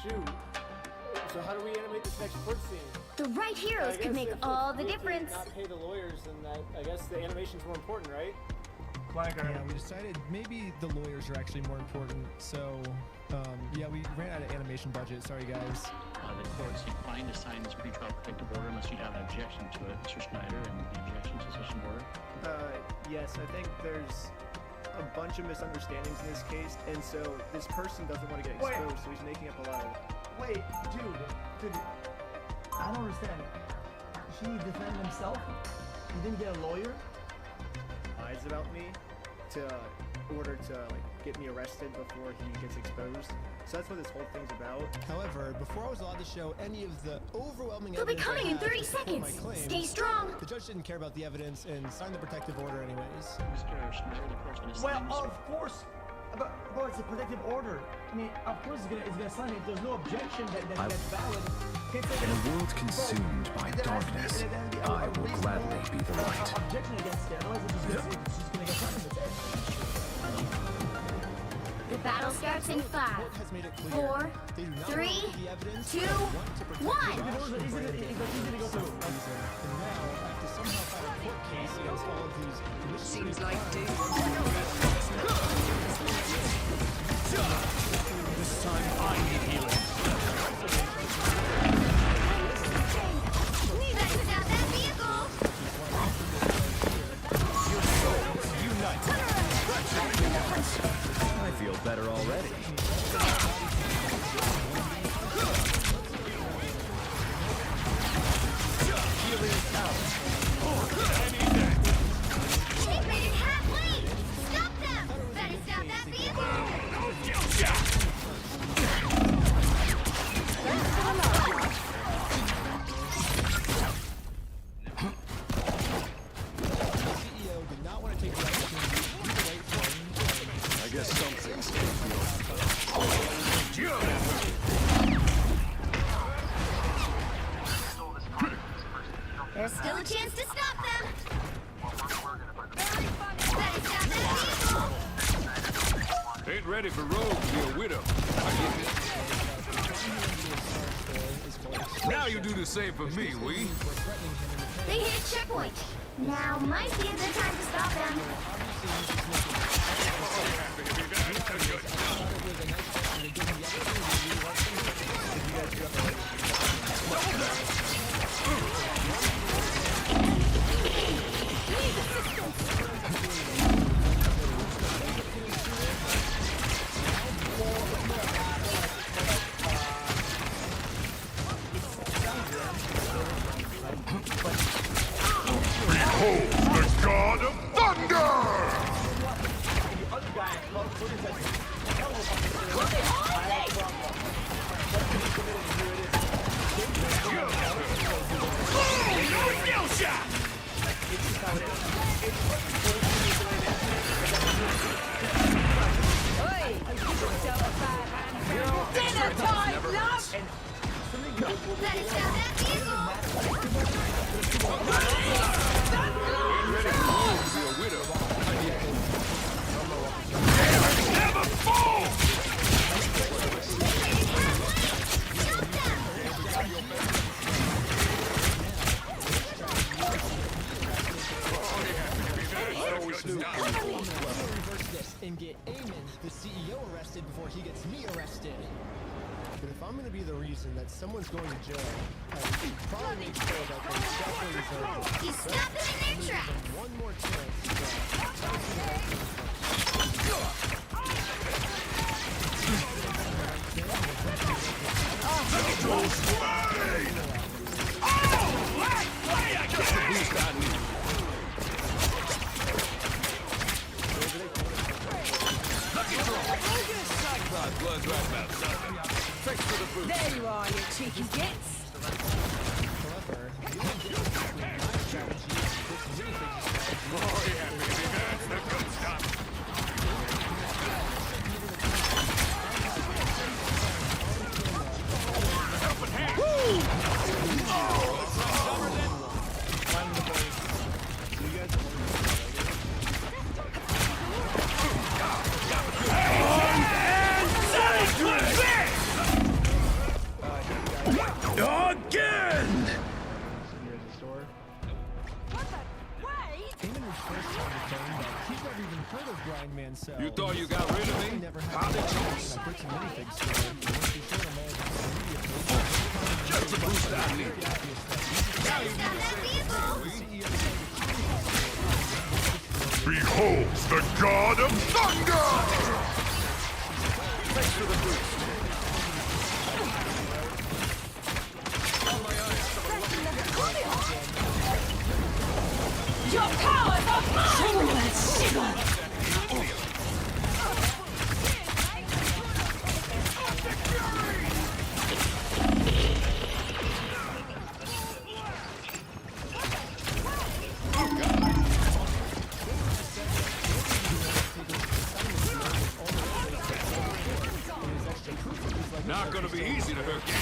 shoot. So how do we animate this next court scene? The right heroes could make all the difference. Not pay the lawyers, and I guess the animation's more important, right? Yeah, we decided maybe the lawyers are actually more important. So, yeah, we ran out of animation budget. Sorry, guys. The court's inclined to sign this pretrial protective order unless you have an objection to it, Mr. Schneider, and the objection to such an order. Yes, I think there's a bunch of misunderstandings in this case, and so this person doesn't want to get exposed, so he's making up a lot of... Wait, dude, I don't understand. He defended himself? He didn't get a lawyer? Lies about me to order to like get me arrested before he gets exposed. So that's what this whole thing's about. However, before I was allowed to show any of the overwhelming They'll be evidence coming I in had 30 to support my seconds. claims, Stay strong. the judge didn't care about the evidence and signed the protective order anyways. Mr. Schneider, the court's going to Well, sign this. of course. But it's a protective order. I mean, of course it's gonna sign it. If there's no objection that's valid. In a world consumed by darkness, I will gladly be the light. Objection against it. Otherwise it's just gonna get signed. That's it. The battle starts in 5, Court has made it clear 4, they do not 3, want the evidence, 2, they want to protect 1. the Josh and Brandon Easy to go through. And now, I have to somehow fight a court case against all of these Seems like doom. This time I need healing. Better stop that vehicle. Your souls unite. I feel better already. Healing out. I need that. They made it halfway. Stop them. Better stop that vehicle. CEO did not want to take the opportunity to wait for him. I guess something's There's still a chance to stop them. Better stop that vehicle. Ain't ready for Rogue to be a widow. I get it. Now you do the same for me, we. They hit a checkpoint. Now might be a good time to stop them. Behold the God of Thunder! Dinner time, love! Better stop that vehicle. Ain't ready for Rogue to be a widow. I get it. Never fall! Reverse this and get Eamon, the CEO, arrested before he gets me arrested. But if I'm going to be the reason that someone's going to jail, I should probably make sure that they definitely deserve it. You stop them in their tracks. One more chance. Just the boost I need. Lucky draw. Blood's right about something. Thanks for the boost. There you are, you cheeky gits. However, the only difference between my strategy and this minifigure strategy Oh yeah, baby, that's the good stuff. Helping hand. works in minifig store. Once you show them all the media Just the boost I need. Better stop that vehicle! Behold the god of thunder! Thanks for the boost. Your powers are mine! Shiver! Not gonna be easy to hurt you.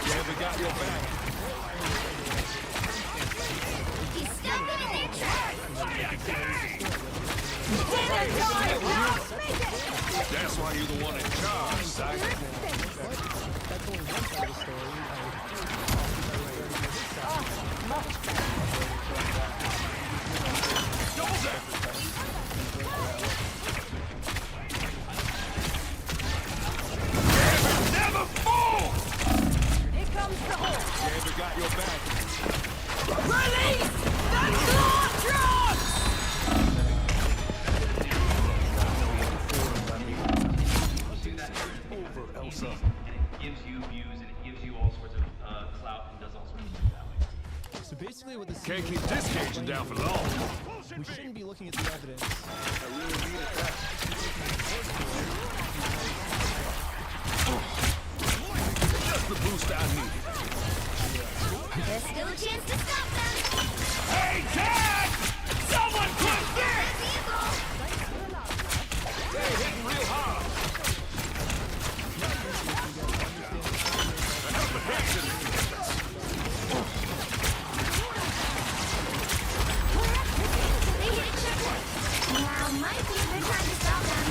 Yeah, we got your back. He's stuck in their tracks! Dinner time! That's why you're the one in charge, Psych. That's only one side of the story. Double that! Never fall! Here comes the horse! Yeah, we got your back. Release the Glortron! Over, Elsa. And it gives you views and it gives you all sorts of clout and does all sorts of things that way. So basically what this Can't keep this caging down for long. we shouldn't be looking at the evidence. Just the boost I need. There's still a chance to stop them! Hey, Jack! Someone quit That vehicle! They're hitting real hard. The help of Hanson. They hit a checkpoint! Now might be a good time to stop them!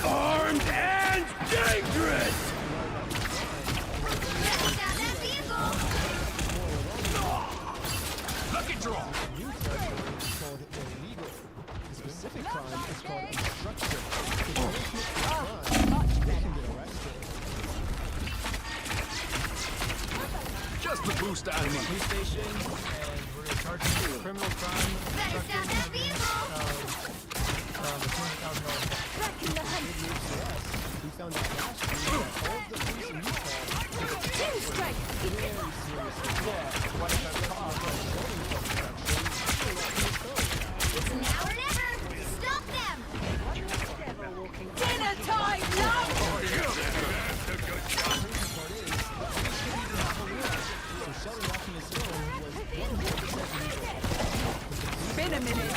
Armed and dangerous! Better stop that vehicle! Lucky draw! New territory is called illegal. The specific crime is called obstruction. If they commit the crime, they can get arrested. Just the boost I need. Police station, and we're gonna charge him with criminal crime. Better stop that vehicle! $200,000. We found out last year that all of the police in Utah take Team strike! very seriously. It's now or never! Stop them! Dinner time, love! So Sheldon walking his phone was 100% legal. Been a minute.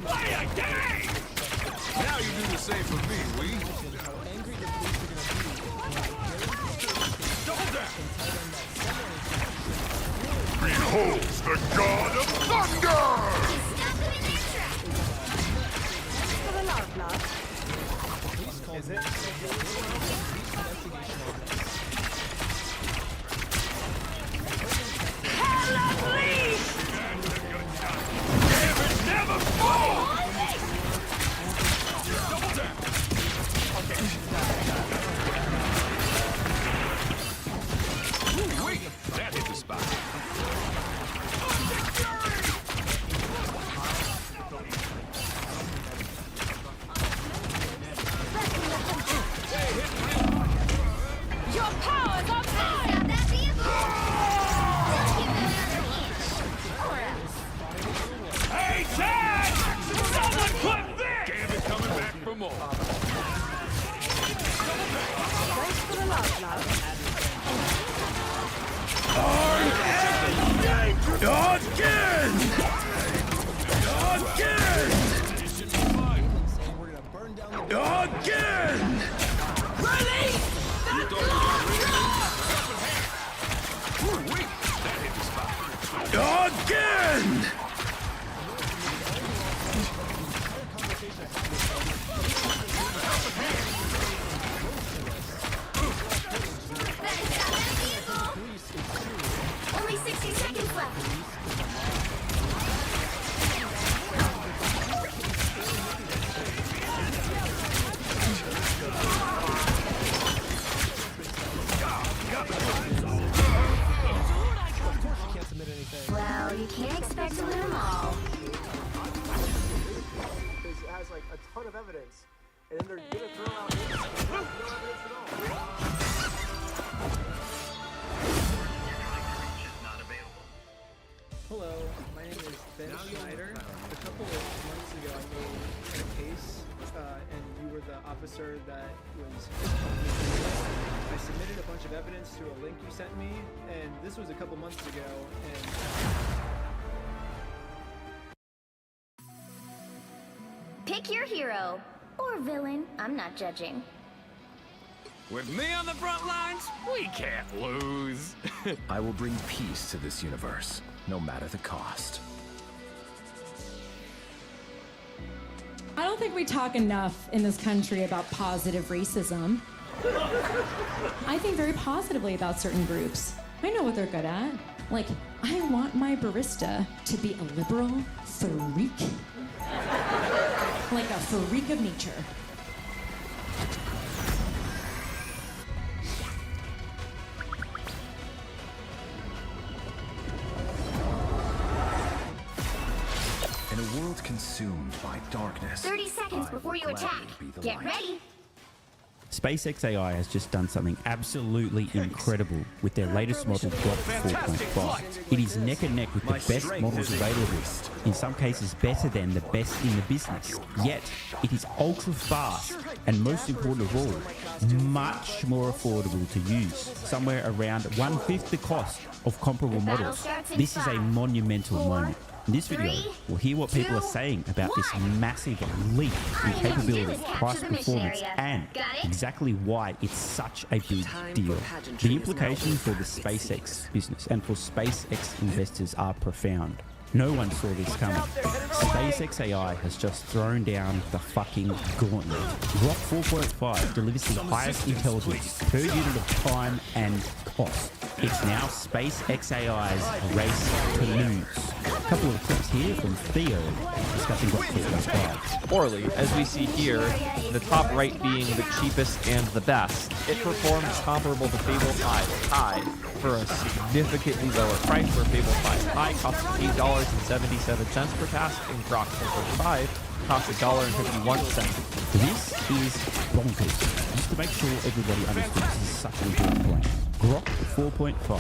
Play a game! Now you do the same for me, we. How angry the police are going to be. Double down! Behold the god of thunder! Stop them in their tracks! For the love, love. Is it? Hell unleashed! Never fall! Double down! Ooh, wait! That hit the spot. Your was I submitted a bunch of evidence to a link you sent me, and this was a couple months ago, and Pick your hero. Or villain. I'm not judging. With me on the front lines, we can't lose. I will bring peace to this universe, no matter the cost. I don't think we talk enough in this country about positive racism. I think very positively about certain groups. I know what they're good at. Like, I want my barista to be a liberal freak. Like a freak of nature. In a world consumed by darkness, 30 seconds I before will you attack. gladly be the Get light. ready. SpaceX AI has just done something absolutely incredible with their latest model, Grok 4.5. It is neck and neck with the best models available, in some cases better than the best in the business. Yet, it is ultra fast and, most important of all, much more affordable to use, somewhere around 1/5 the cost of comparable models. This is a monumental moment. In this video, we'll hear what people are saying about this massive leap in capability, price performance, and exactly why it's such a big deal. The implications for the SpaceX business and for SpaceX investors are profound. No one saw this coming. SpaceX AI has just thrown down the fucking gauntlet. Grok 4.5 delivers the highest intelligence per unit of time and cost. It's now SpaceX AI's race to lose. A couple of clips here from Theo discussing Grok 4.5. Poorly, as we see here, the top right being the cheapest and the best. It performs comparable to Fable 5 High for a significantly lower price, where Fable 5 High costs $8.77 per task, and Grok 4.5 costs $1.51. This is bonkers. Just to make sure everybody understands, this is such an important point. Grok 4.5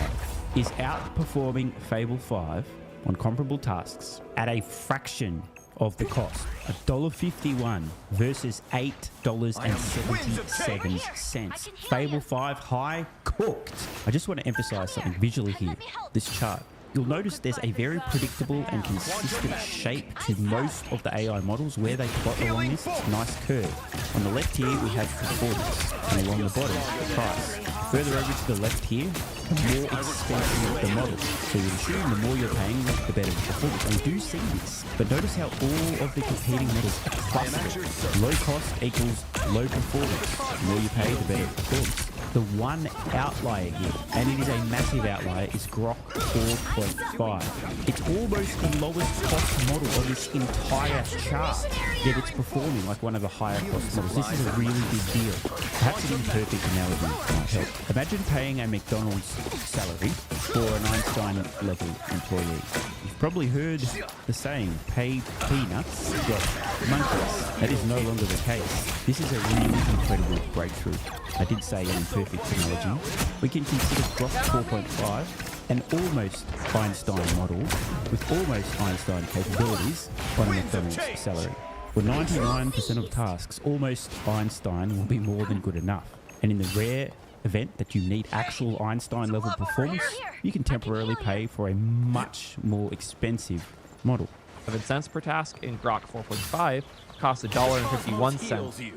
is outperforming Fable 5 on comparable tasks at a fraction of the cost. $1.51 versus $8.77. Fable 5 High cooked. I just want to emphasize something visually here. This chart. You'll notice there's a very predictable and consistent shape to most of the AI models where they plot along this nice curve. On the left here, we have performance, and along the bottom, price. Further over to the left here, the more expensive the model. So you assume the more you're paying, the better the performance. And you do see this, but notice how all of the competing models are clustered. Low cost equals low performance. The more you pay, the better the performance. The one outlier here, and it is a massive outlier, is Grok 4.5. It's almost the lowest cost model of this entire chart, yet it's performing like one of the higher cost models. This is a really big deal. Perhaps an imperfect analogy might help. Imagine paying a McDonald's salary for an Einstein level employee. You've probably heard the saying, pay peanuts, get monkeys. That is no longer the case. This is a really incredible breakthrough. I did say an imperfect analogy. We can consider Grok 4.5 an almost Einstein model with almost Einstein capabilities on a McDonald's salary. For 99% of tasks, almost Einstein will be more than good enough. And in the rare event that you need actual Einstein level performance, you can temporarily pay for a much more expensive model. 7 cents per task, in Grok 4.5 costs $1.51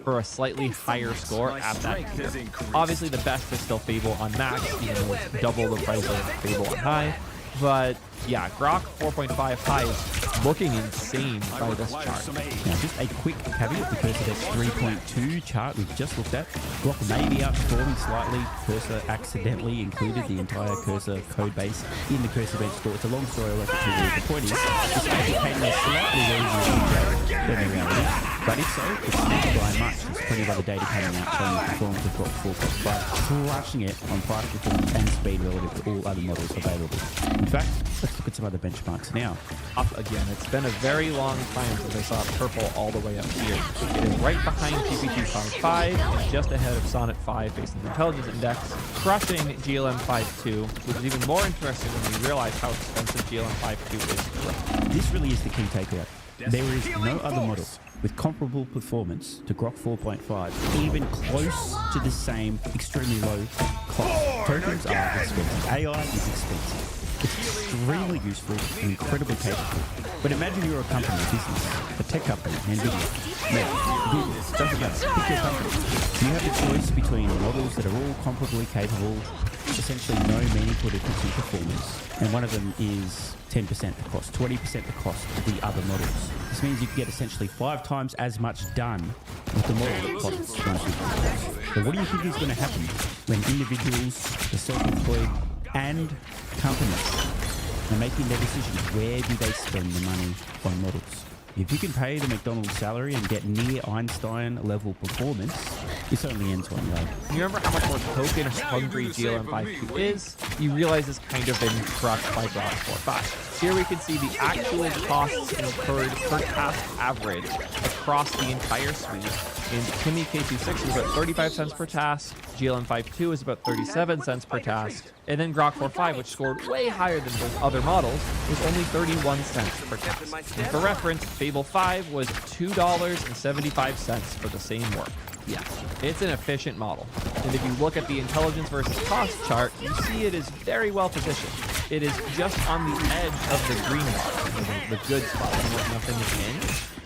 for a slightly higher score at that tier. Obviously, the best is still Fable on Max, even though it's double the price of Fable on High. But yeah, Grok 4.5 High is looking insane by this chart. Now, just a quick caveat, the Cursor Dex 3.2 chart we've just looked at. Grok may be outperforming slightly. Cursor accidentally included the entire Cursor code base in the Cursor bench store. It's a long story, I won't get into. The point is, it's indicating a slightly easier than the reality. But if so, it's not by much. There's plenty of other data coming out showing the performance of Grok 4.5, crushing it on price performance and speed relative to all other models available. In fact, let's look at some other benchmarks now. Up again. It's been a very long time since I saw purple all the way up here. It is right behind GPT 5.5 and just ahead of Sonnet 5 based on the intelligence index, crushing GLM 5.2, which is even more interesting when we realize how expensive GLM 5.2 is. This really is the key takeaway. There is no other model with comparable performance to Grok 4.5, even close to the same extremely low cost. Tokens are expensive. AI is expensive. It's extremely useful and incredibly capable. But imagine you're a company, a business, a tech company, NVIDIA, Meta, Google, doesn't matter, pick your company. You have the choice between models that are all comparably capable, essentially no meaningful difference in performance, and one of them is 10% the cost, 20% the cost of the other models. This means you can get essentially 5 times as much done with the model that costs 20%. So what do you think is going to happen when individuals, the self-employed, and companies are making their decisions? Where do they spend the money on models? If you can pay the McDonald's salary and get near Einstein level performance, this only ends one way. You remember how much more token hungry GLM-52 is? You realize it's kind of been crushed by Grok 4.5. Here we can see the actual costs incurred per task average across the entire suite. And Kimi K26 is about 35 cents per task, GLM-52 is about 37 cents per task, and then Grok 4.5, which scored way higher than those other models, was only 31 cents per task. And for reference, Fable 5 was $2.75 for the same work. Yeah, it's an efficient model. And if you look at the intelligence versus cost chart, you see it is very well positioned. It is just on the edge of the green bar, the good spot, with nothing in.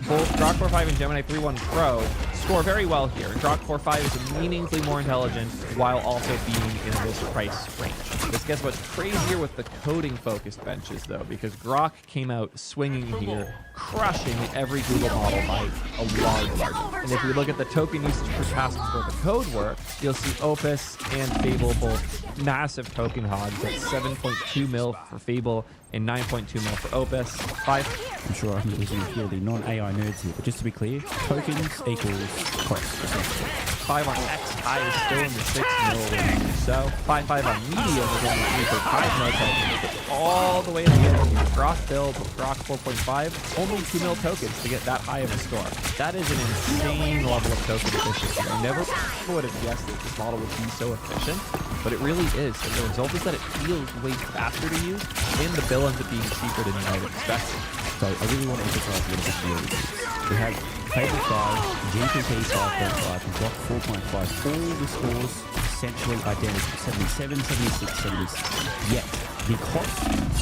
Both Grok 4.5 and Gemini 3.1 Pro score very well here. Grok 4.5 is meaningfully more intelligent while also being in this price range. This gets what's crazier with the coding-focused benches, though, because Grok came out swinging here, crushing every Google model by a large margin. And if we look at the token usage per task for the code work, you'll see Opus and Fable both massive token hogs at 7.2 mil for Fable and 9.2 mil for Opus. I'm sure I'm losing a few of the non-AI nerds here, but just to be clear, tokens equals cost. 5 on X high is still in the 6 mil range. So 5.5 on medium is only 3.5 mil tokens, but all the way to the end here. Grok build with Grok 4.5, only 2 mil tokens to get that high of a score. That is an insane level of token efficiency. I never would have guessed that this model would be so efficient, but it really is. And the result is that it feels way faster to use, and the bill ends up being cheaper than you might have expected. So I really want to emphasize what this really is. We have Fable 5, GPT 5.5, and Grok 4.5. All the scores essentially identical, 77, 76, 76. Yet, the cost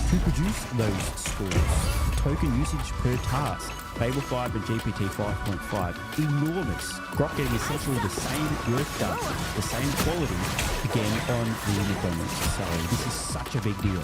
to produce those scores, token usage per task, Fable 5 and GPT 5.5, enormous. Grok getting essentially the same work done, the same quality, again on the McDonald's salary. This is such a big deal.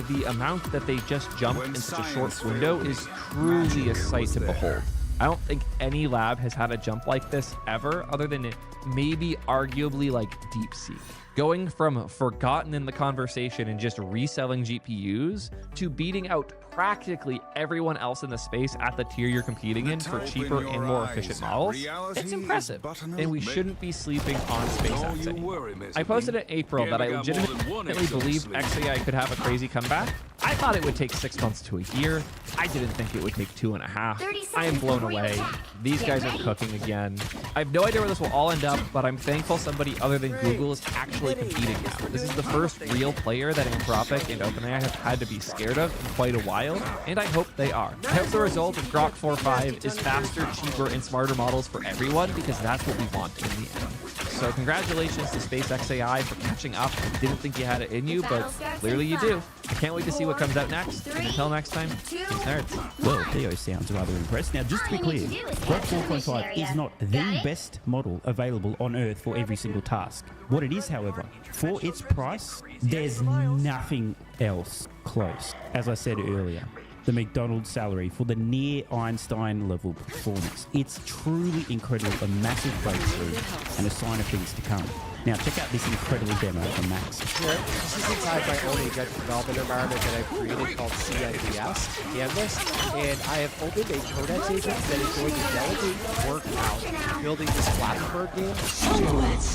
The amount that they just jumped in such a short window is truly a sight to behold. I don't think any lab has had a jump like this ever, other than maybe arguably like DeepSeek. Going from forgotten in the conversation and just reselling GPUs to beating out practically everyone else in the space at the tier you're competing in for cheaper and more efficient models, it's impressive. And we shouldn't be sleeping on SpaceX anymore. I posted in April that I legitimately believed XAI could have a crazy comeback. I thought it would take 6 months to a year. I didn't think it would take 2.5. I am blown away. These guys are cooking again. I have no idea where this will all end up, but I'm thankful somebody other than Google is actually competing now. This is the first real player that Anthropic and OpenAI have had to be scared of in quite a while, and I hope they are. I hope the result of Grok 4.5 is faster, cheaper, and smarter models for everyone, because that's what we want in the end. So congratulations to SpaceXAI for catching up. I didn't think you had it in you, but clearly you do. I can't wait to see what comes out next. And until next time, peace nerds. Well, Theo sounds rather impressed. Now, just to be clear, Grok 4.5 is not the best model available on Earth for every single task. What it is, however, for its price, there's nothing else close. As I said earlier, the McDonald's salary for the near Einstein level performance. It's truly incredible, a massive breakthrough and a sign of things to come. Now check out this incredible demo from Max. Here, this is inside my own agent development environment that I've created called CIDS, Canvas, and I have opened a Codex agent that is going to delegate work out building this Plattsburgh game to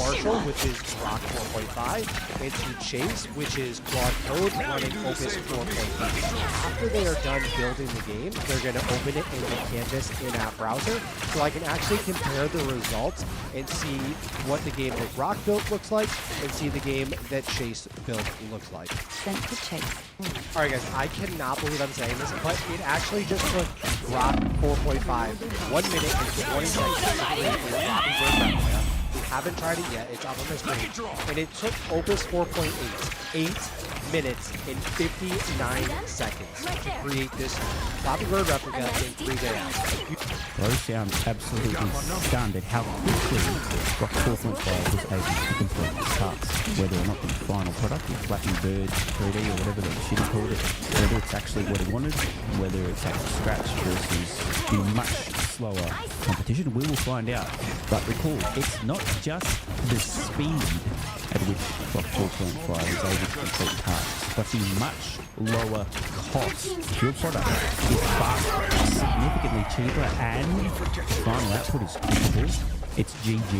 Marshall, which is Grok 4.5, and to Chase, which is Claude Code running Opus 4.8. After they are done building the game, they're going to open it in the Canvas in-app browser, so I can actually compare the results and see what the game that Grok built build looks like and see the game that Chase build looks like. Sent to Chase. All right, guys, I cannot believe I'm saying this, but it actually just took Grok 4.5 1 minute and 20 seconds to create a Flappy Bird replica. We haven't tried it yet. It's up on the screen. And it took Opus 4.8 8 minutes and 59 seconds to create this Flappy Bird replica in 3 days. Bro sounds absolutely stunned at how quickly Grok 4.5 was able to complete this task. Whether or not the final product is Flappy Bird 3D or whatever the shit he called it, whether it's actually what he wanted, whether it's at scratch versus the much slower competition, we will find out. But recall, it's not just the speed at which Grok 4.5 is able to complete tasks, but the much lower cost. Your product is faster, significantly cheaper, and final output is comparable. It's GG.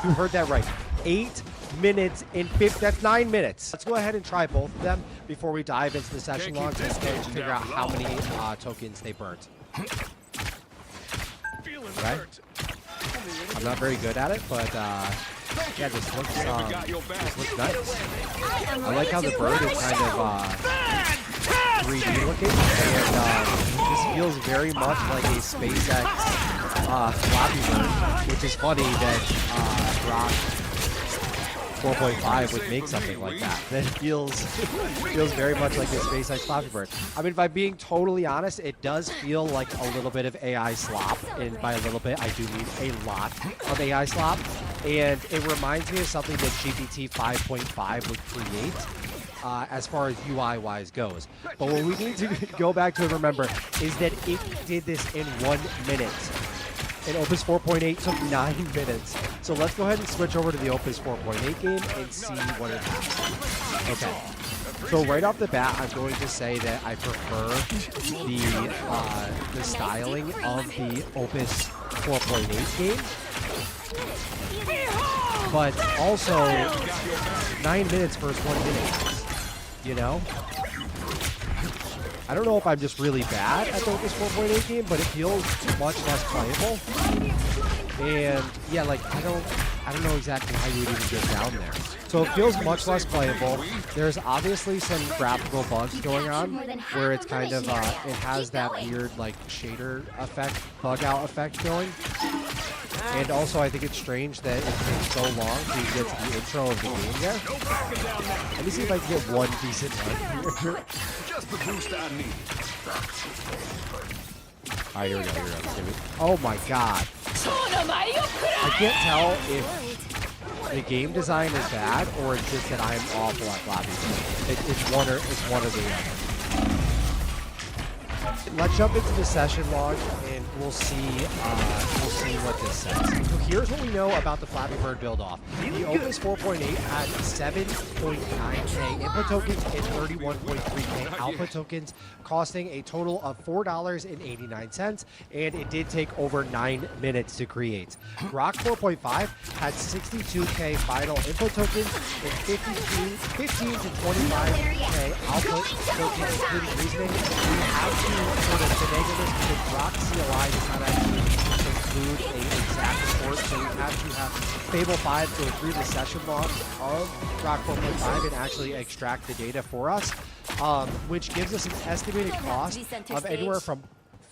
You heard that right. 8 minutes and 50. That's 9 minutes. Let's go ahead and try both of them before we dive into the session logs and figure out how many tokens they burnt. Right? I'm not very good at it, but yeah, this looks nice. I like how the bird is kind of 3D looking, and this feels very much like a SpaceX Flappy Bird, which is funny that Grok 4.5 would make something like that. That feels very much like a SpaceX Flappy Bird. I mean, by being totally honest, it does feel like a little bit of AI slop, and by a little bit, I do mean a lot of AI slop. And it reminds me of something that GPT 5.5 would create as far as UI-wise goes. But what we need to go back to and remember is that it did this in 1 minute. And Opus 4.8 took 9 minutes. So let's go ahead and switch over to the Opus 4.8 game and see what it has. Okay. So right off the bat, I'm going to say that I prefer the styling of the Opus 4.8 game. But also, 9 minutes versus 1 minute, you know? I don't know if I'm just really bad at the Opus 4.8 game, but it feels much less playable. And yeah, like I don't know exactly how you would even get down there. So it feels much less playable. There's obviously some graphical bugs going on where it's kind of it has that weird like shader effect, bug out effect going. And also I think it's strange that it takes so long to get to the intro of the game there. Let me see if I can get one decent one here. Just the boost I need. Alright, here we go. Oh my god. I can't tell if the game design is bad or it's just that I'm awful at Flappy Bird. It's one or the other. Let's jump into the session log and we'll see what this says. So here's what we know about the Flappy Bird build off. The Opus 4.8 had 7.9k input tokens and 31.3k output tokens, costing a total of $4.89, and it did take over 9 minutes to create. Grok 4.5 had 62k final input tokens and 15 to 25k output tokens, including reasoning. We have to sort of finagle this because Grok CLI does not actually include an exact report, so we have to have Fable 5 go through the session logs of Grok 4.5 and actually extract the data for us, which gives us an estimated cost of anywhere from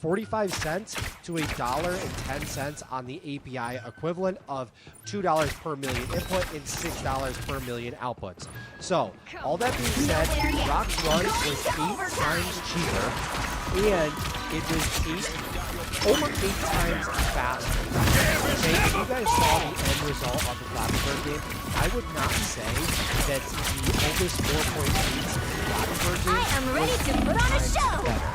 45 cents to $1.10 on the API equivalent of $2 per million input and $6 per million outputs. So, all that being said, Grok's run was 8 times cheaper, and it was over 8 times faster. Okay, if you guys saw the end result of the Flappy Bird game, I would not say that the Opus 4.8 Flappy Bird game was 8 times better.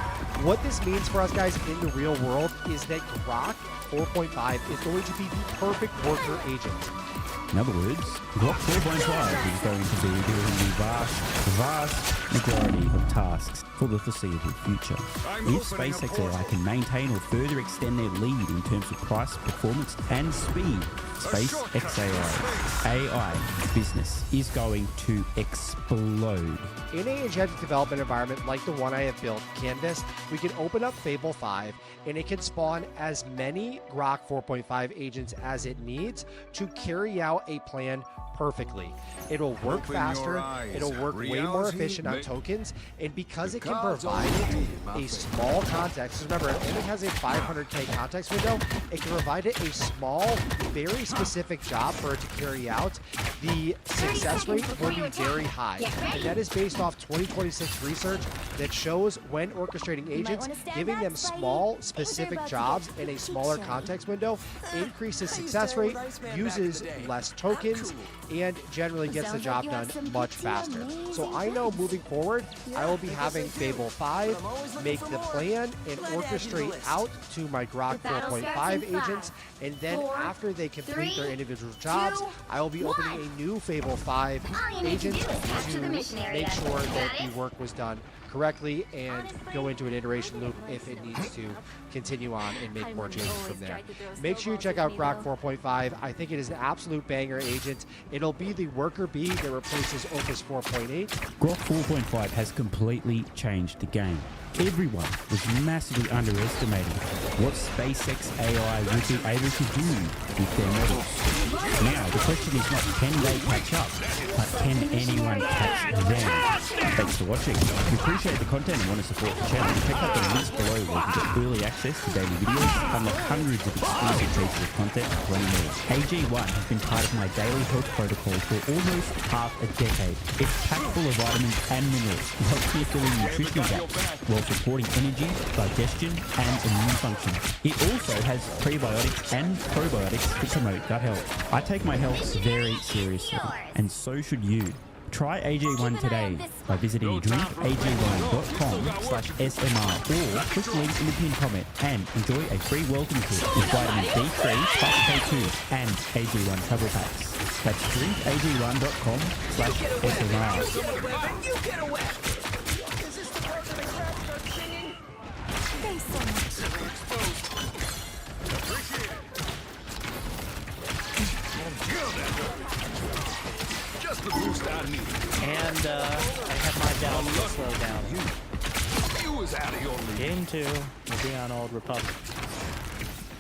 What this means for us guys in the real world is that Grok 4.5 is going to be the perfect worker agent. In other words, Grok 4.5 is going to be doing the vast majority of tasks for the foreseeable future. If SpaceX AI can maintain or further extend their lead in terms of price, performance, and speed, SpaceX AI business is going to explode. In an agentic development environment like the one I have built, Canvas, we can open up Fable 5 and it can spawn as many Grok 4.5 agents as it needs to carry out out a plan perfectly. It'll work Open your faster, eyes. it'll work way more Reality efficient on may- tokens, and because it can cards provide on the it table, my a friend. small context, 'cause remember, it only has a 500k context window, it can provide it a small, very specific job for it to carry out. The success rate will be very high, and that is based off 2026 research that shows when orchestrating agents, giving them small, specific jobs in a smaller context window increases success rate, uses less tokens, and generally gets the job done much faster. So I know moving forward, I will be having Fable 5 make the plan and orchestrate out to my Grok 4.5 agents, and then after they complete their individual jobs, I will be opening a new Fable 5 agent to make sure that the work was done correctly and go into an iteration loop if it needs to continue on and make more changes from there. Make sure you check out Grok 4.5. I think it is an absolute banger agent. It'll be the worker bee that replaces Opus 4.8. Grok 4.5 has completely changed the game. Everyone was massively underestimating what SpaceX AI would be able to do with their models. Now, the question is not can they catch up, but can anyone catch them? Thanks for watching. If you appreciate the content and want to support the channel, check out the links below where you can get early access to daily videos, unlock hundreds of exclusive pieces of content, and plenty more. AG1 has been part of my daily health protocol for almost half a decade. It's packed full of vitamins and minerals to help you fill in nutritional gaps while supporting energy, digestion, and immune function. It also has prebiotics and probiotics to promote gut health. I take my health very seriously, and so should you. Try AG1 today by visiting drinkag1.com/SMR or click the link in the pinned comment and enjoy a free welcome kit with vitamin D3 plus K2 and AG1 travel packs. That's drinkag1.com/SMR. Just the boost I need. And I have my doubts to slow down. You was out of your league. Game 2 will be on Old Republic.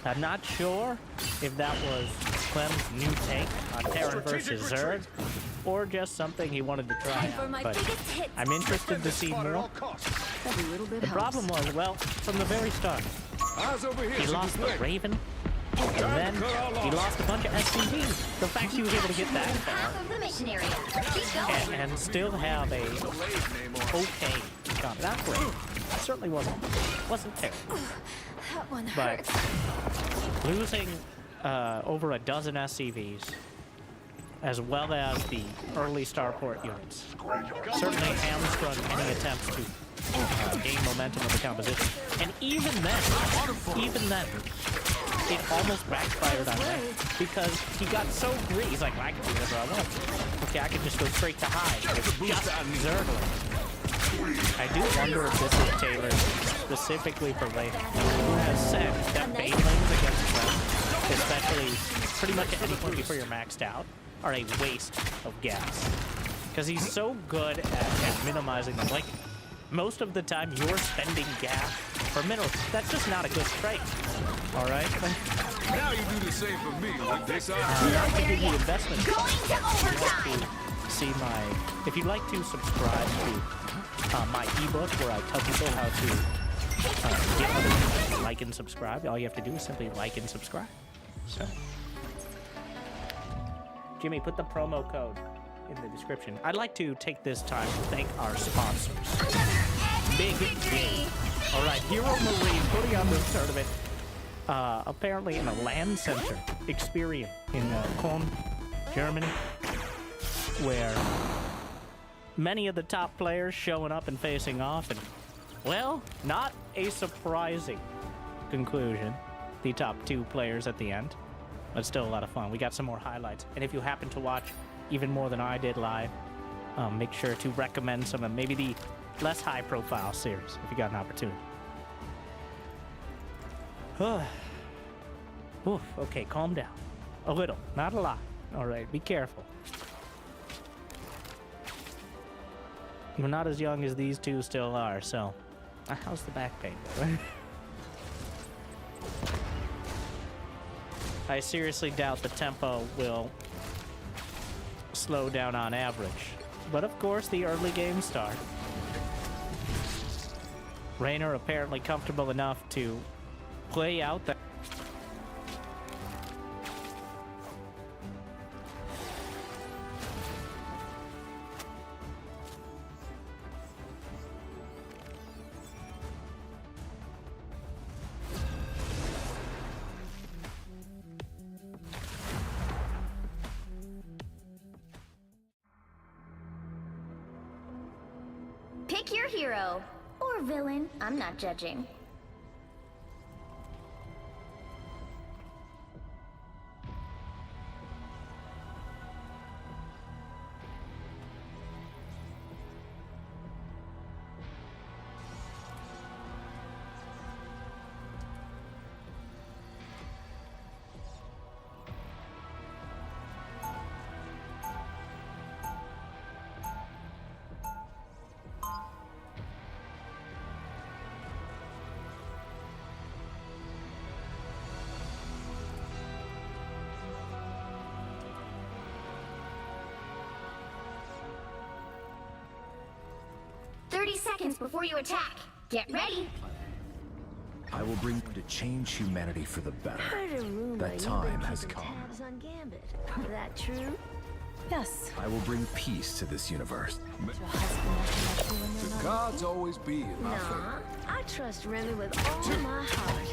I'm not sure if that was Clem's new take on Terran versus Zerg, or just something he wanted to try out, but I'm interested to see more. The problem was, well, from the very start, he lost the Raven, and then he lost a bunch of SCVs. The fact he was able to get that far and still have a okay comp. Not great. It certainly wasn't terrible. But losing over a dozen SCVs, as well as the early starport units, certainly hamstrung any attempts to gain momentum of the composition. And even then, it almost backfired on him because he got so greedy. He's like, well, I can do whatever I want. Okay, I can just go straight to high. It's just Zergling. I do wonder if this is tailored specifically for Raven, who has said that banelings against them, especially pretty much at any point before you're maxed out, are a waste of gas. Because he's so good at minimizing them. Like, most of the time you're spending gas for minerals. That's just not a good trade. Alright? Now you do the same for me with this Not to give you investment. See my... If you'd like to subscribe to my ebook where I tell people how to get other people to like and subscribe, all you have to do is simply like and subscribe. So, Jimmy, put the promo code in the description. I'd like to take this time to thank our sponsors. Big game. All right, Hero Marine putting on this tournament. Apparently in a LAN center experience in Köln, Germany, where many of the top players showing up and facing off, and, well, not a surprising conclusion. The top 2 players at the end, but still a lot of fun. We got some more highlights, and if you happen to watch even more than I did live, make sure to recommend some of maybe the less high-profile series if you got an opportunity. Oof, okay, calm down. A little, not a lot. All right, be careful. We're not as young as these two still are, so... how's the back pain? I seriously doubt the tempo will slow down on average. But of course, the early games start. Raynor apparently comfortable enough to play out that. Pick your hero. Or villain. I'm not judging. Seconds before you attack. Get ready. I will bring to change humanity for the better. That time has come. On Gambit. Is that true? Yes. I will bring peace to this universe. The gods always be in my favor. I trust Remy with all my heart.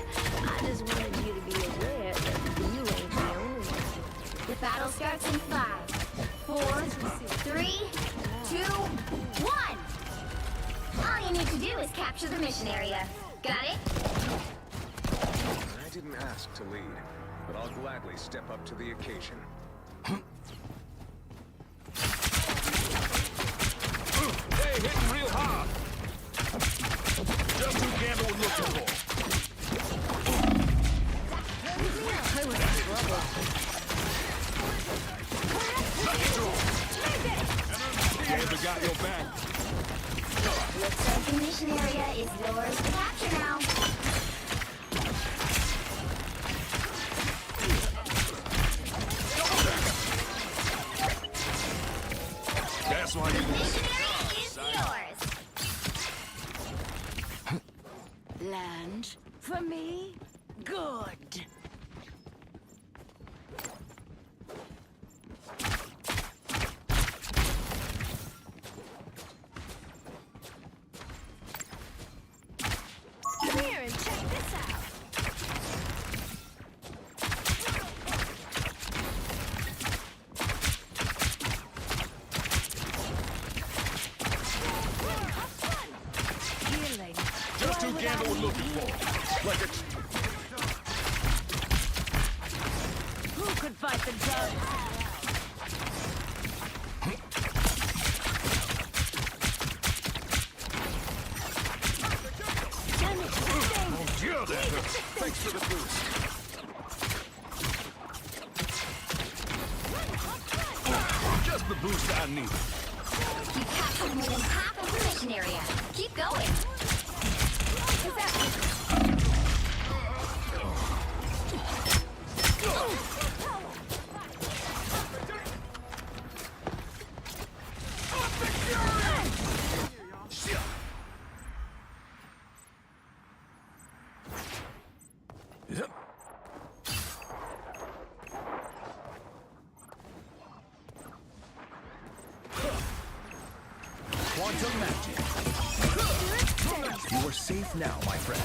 I just wanted you to be aware that you ain't the only one. The battle starts in 5, 4, 3, 2, 1. All you need to do is capture the mission area. Got it? I didn't ask to lead, but I'll gladly step up to the occasion. Hey, hitting real hard. Just who Gambit was looking for. I was in trouble. Gambit got your back. Looks like the mission area is yours to capture now. That's why you Mission area is yours. Land for me? Good. Come here and check this out. Healing. just who Gambit was looking for. Like a Who could fight the giants? Oh, that hurt. Thanks for the boost. Just the boost I need. You captured more than half of the mission area. Keep going. Is that... Quantum magic. You are safe now, my friend.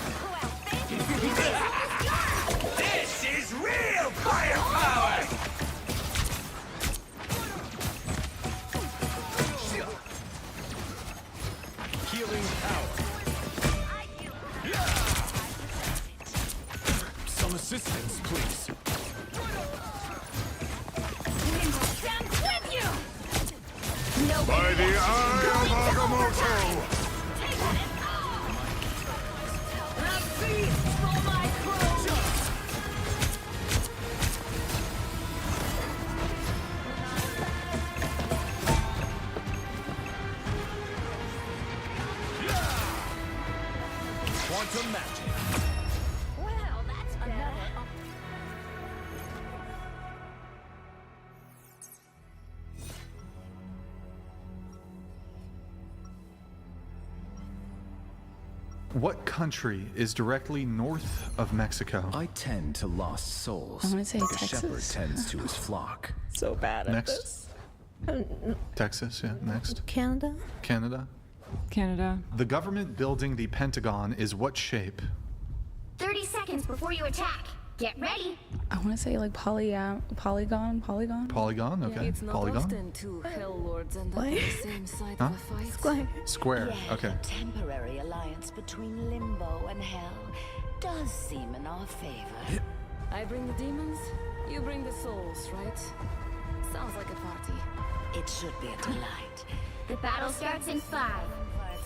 This is real firepower! Healing power. Some assistance, please. Stand with you! No By the eye of Agamotto! A feast for my crew! Quantum magic. Well, that's better. What country is directly north of Mexico? I tend to lost souls. I'm gonna say like Texas. a shepherd tends to his flock. So bad at Next. this. Texas, yeah, next. Canada? Canada. Canada. The government building the Pentagon is what shape? 30 seconds before you attack. Get ready. I want to say like polygon. Polygon, okay. It's not Polygon. often two hell lords end up on the same side Huh? of a fight. Square, Yeah, okay. a temporary alliance between limbo and hell does seem in our favor. I bring the demons, you bring the souls, right? Sounds like a party. It should be a delight. The battle starts in 5,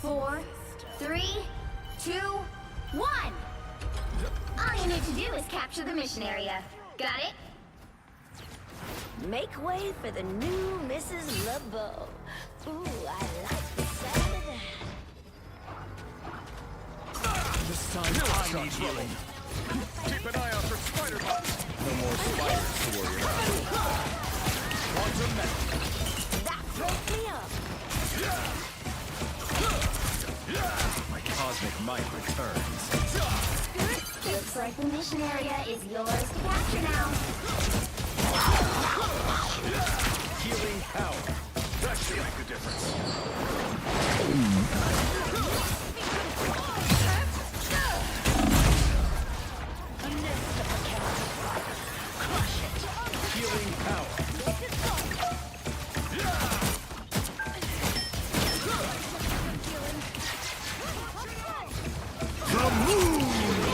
4, 3, 2, 1. All you need to do is capture the mission area. Got it? Make way for the new Mrs. LeBeau. Ooh, I like the sound of that. This time I need healing. Keep an eye out for spider bugs. No more spiders to worry about. Quantum metal. That broke me up. My cosmic might returns. Looks like the mission area is yours to capture now. Healing power. That should make a difference. Healing power. The moon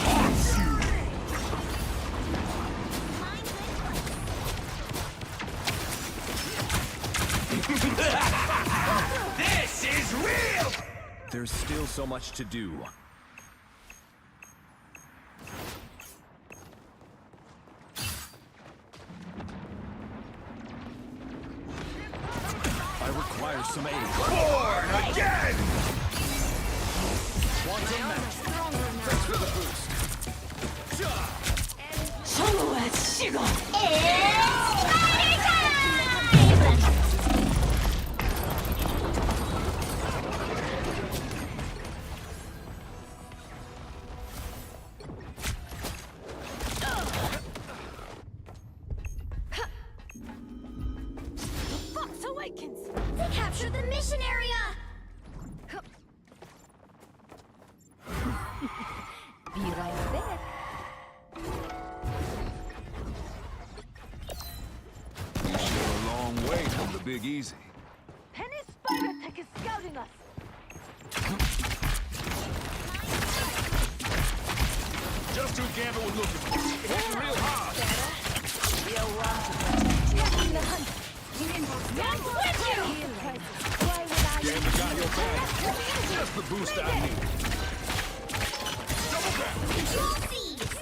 haunts you. This is real! There's still so much to do. I require some aid. Born again! Quantum match. Thanks for the boost. Fox awakens. They captured the mission area. Be right there. You share a long way from the Big Easy. Penny Spider-Tech is scouting us. Just who Gambit was looking for. Hitting real hard. Gambit got your back. Just the boost I need. Double back.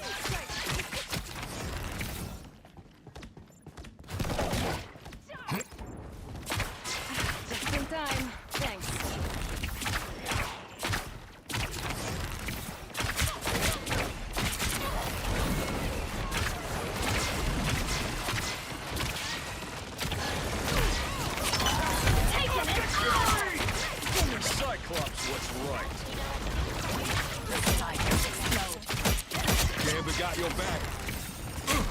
Just in time. Thanks. Cyclops, what's right? Gambit got your back.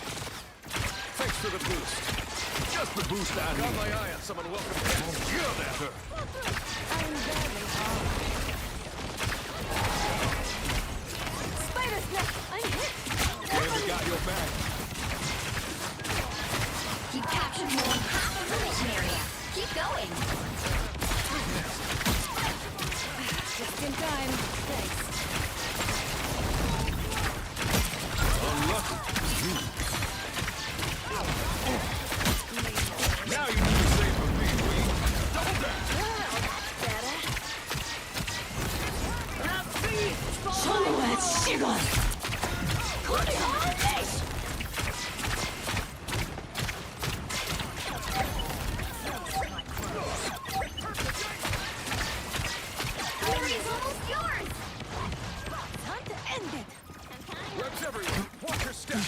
Thanks for the boost. Just the boost I need. Got my eye on someone welcome back. Kill that her. Spider Snap, I'm hit. Gambit got your back. You captured more than half of the mission area. Keep going. Just in time. Thanks. Unlucky. Now you need to save for me, Wee. Double back. Area's almost yours. Time to end it. Reps everywhere. Watch your step.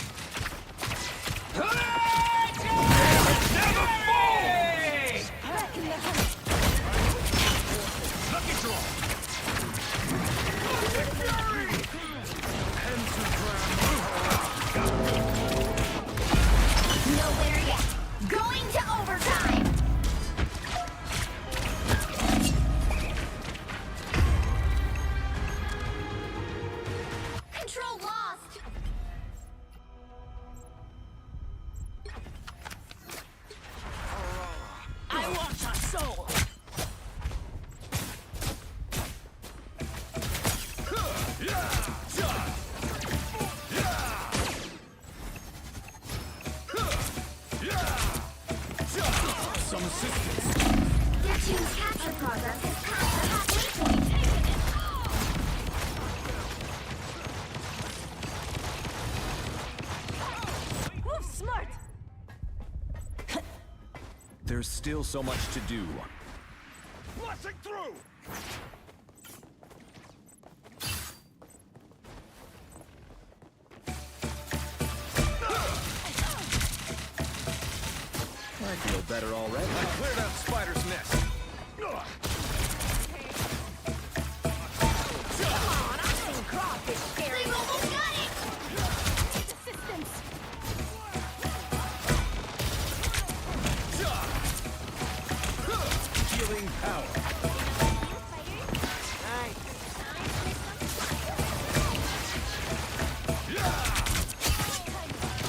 There's still so much to do. Blasting through! I feel better already. I cleared out Spider's nest. Healing power.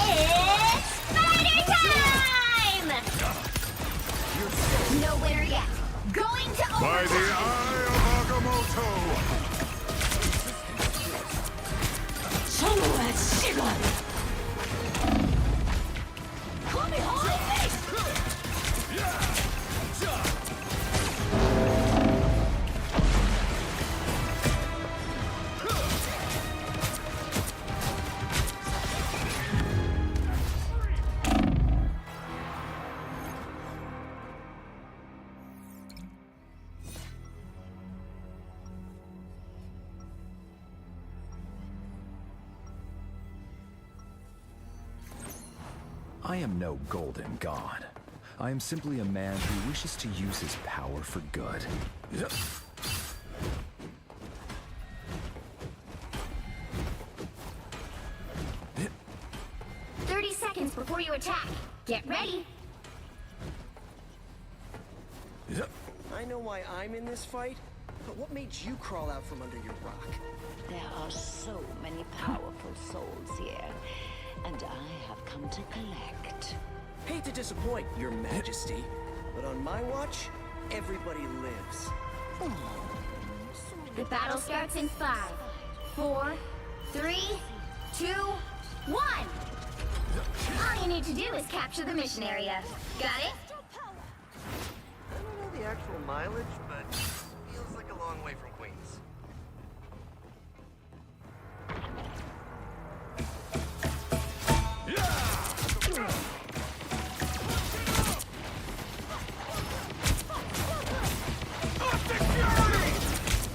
It's spider time! No winner yet. Going to overtime. By the eye of Agamotto! Call me holy face! I am no golden god. I am simply a man who wishes to use his power for good. 30 seconds before you attack. Get ready. I know why I'm in this fight, but what made you crawl out from under your rock? There are so many powerful souls here, and I have come to collect. Hate to disappoint, Your Majesty, but on my watch, everybody lives. The battle starts in 5, 4, 3, 2, 1. All you need to do is capture the mission area. Got it? I don't know the actual mileage, but feels like a long way from Queens.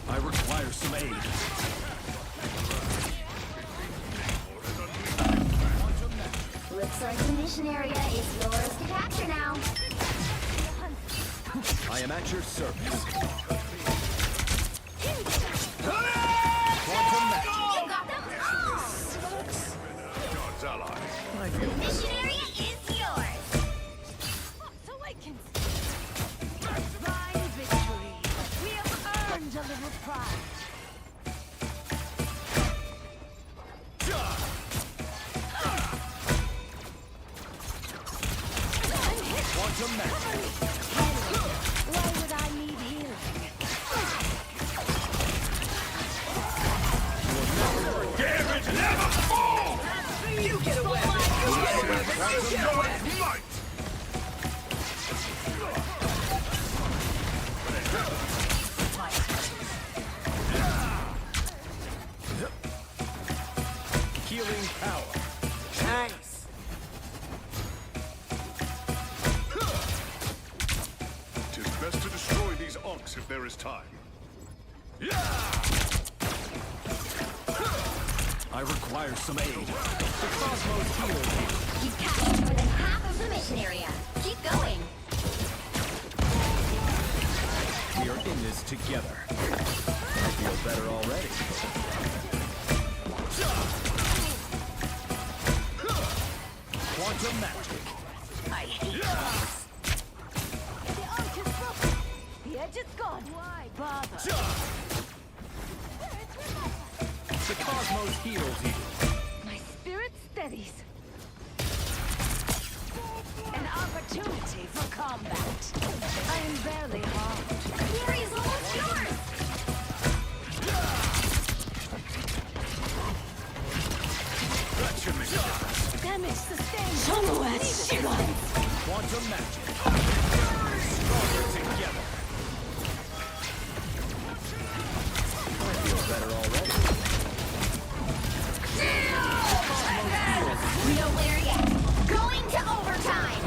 I require some aid. Looks like the mission area is yours to capture now. I am at your service. You got them all! God's ally. I The feel mission better. area is yours. Awakens. Divine victory. We have earned a little pride. Quantum magic. Why would I need healing? Damage never fall! You get away! You get away! You get away! Might! Healing power. Nice. Tis best to destroy these onks if there is time. I require some aid. The Cosmos heals me. You've captured more than half of the mission area. Keep going. We are in this together. I feel better already. Quantum magic. I hate this. The arc is broken. The edge is gone. Why bother? The Cosmos heals you. My spirit steadies. An opportunity for combat. I am barely harmed. The area's almost yours. That should make a difference. Damage sustained. Quantum magic. Stronger together. I feel better already. No winner yet. Going to overtime.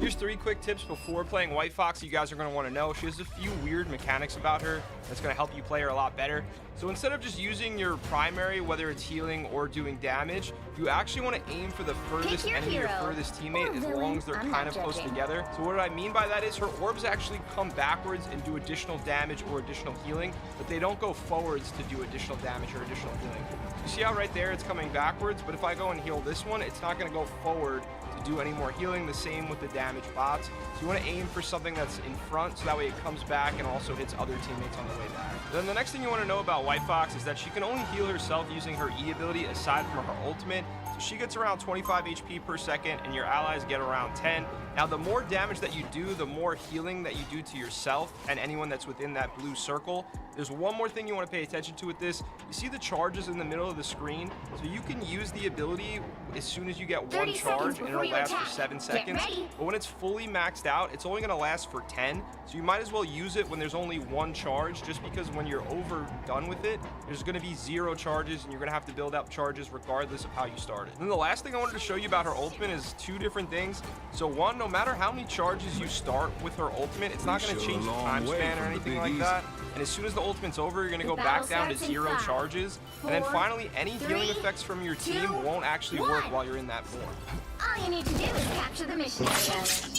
Here's 3 quick tips before playing White Fox you guys are going to want to know. She has a few weird mechanics about her that's going to help you play her a lot better. So instead of just using your primary, whether it's healing or doing damage, you actually want to aim for the furthest enemy or furthest teammate as long as they're kind of close together. So what I mean by that is her orbs actually come backwards and do additional damage or additional healing, but they don't go forwards to do additional damage or additional healing. You see how right there it's coming backwards, but if I go and heal this one, it's not going to go forward to do any more healing. The same with the damage bots. So you want to aim for something that's in front so that way it comes back and also hits other teammates on the way back. Then the next thing you want to know about White Fox is that she can only heal herself using her E ability aside from her ultimate. So she gets around 25 HP per second and your allies get around 10. Now the more damage that you do, the more healing that you do to yourself and anyone that's within that blue circle. There's one more thing you want to pay attention to with this. You see the charges in the middle of the screen? So you can use the ability as soon as you get one charge and it'll last for 7 seconds. But when it's fully maxed out, it's only going to last for 10. So you might as well use it when there's only one charge, just because when you're overdone with it, there's going to be 0 charges and you're going to have to build up charges regardless of how you started. And then the last thing I wanted to show you about her ultimate is 2 different things. So one, no matter how many charges you start with her ultimate, it's not going to change the time span or anything like that. And as soon as the ultimate's over, you're going to go back down to 0 charges. And then finally, any healing effects from your team won't actually work while you're in that form. All you need to do is capture the mission area.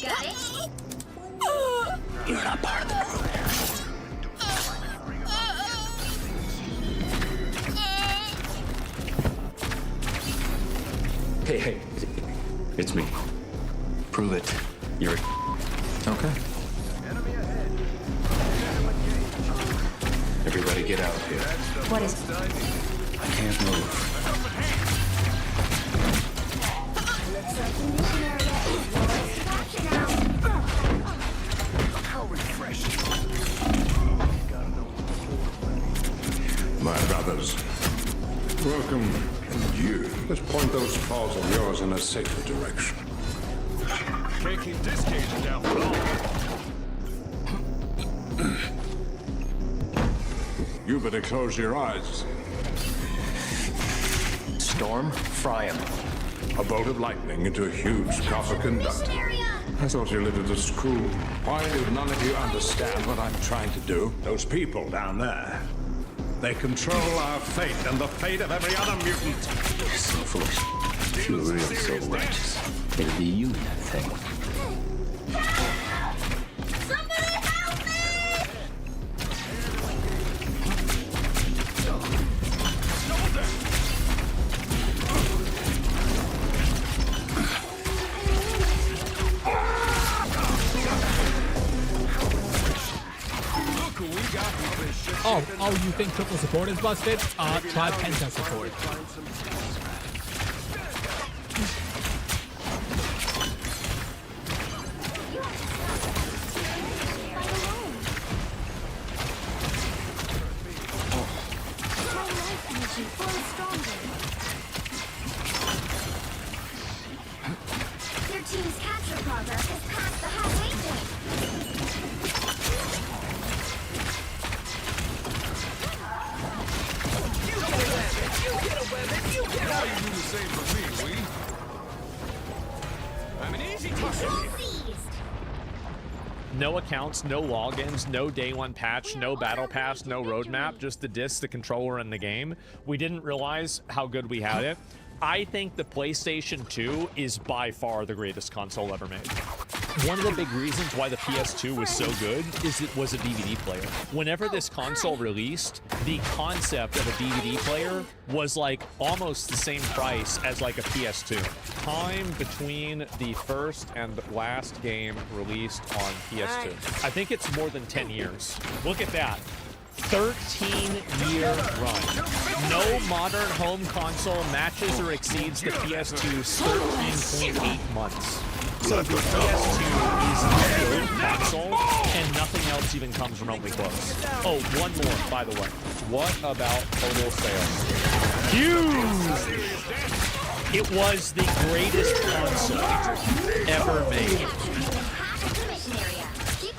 Got it? You're not part of the group. Hey, it's me. Prove it. You're okay. Everybody get out here. What is it? I can't move. Looks like the mission area is yours to capture now. How refreshing. My brothers, welcome. And you, let's point those claws of yours in a safer direction. Can't keep this cage down for long. You better close your eyes. Storm, fry him. A bolt of lightning into a huge copper conductor. I thought you lived at a school. Why do none of you understand what I'm trying to do? Those people down there, they control our fate and the fate of every other mutant. So foolish. If you were real so righteous, it'd be you, that thing. Somebody help me! Oh, you think triple support is busted? Try Penta support. Your team's capture progress has passed the halfway point. Now you do the same for me, we. I'm an easy target. No accounts, no logins, no day one patch, no battle pass, no roadmap, just the disc, the controller, and the game. We didn't realize how good we had it. I think the PlayStation 2 is by far the greatest console ever made. One of the big reasons why the PS2 was so good is it was a DVD player. Whenever this console released, the concept of a DVD player was like almost the same price as like a PS2. Time between the first and last game released on PS2. I think it's more than 10 years. Look at that. 13-year run. No modern home console matches or exceeds the PS2's 13.8 months. So the PS2 is the old console, and nothing else even comes remotely close. Oh, one more, by the way. What about total sales? Huge! It was the greatest console ever made.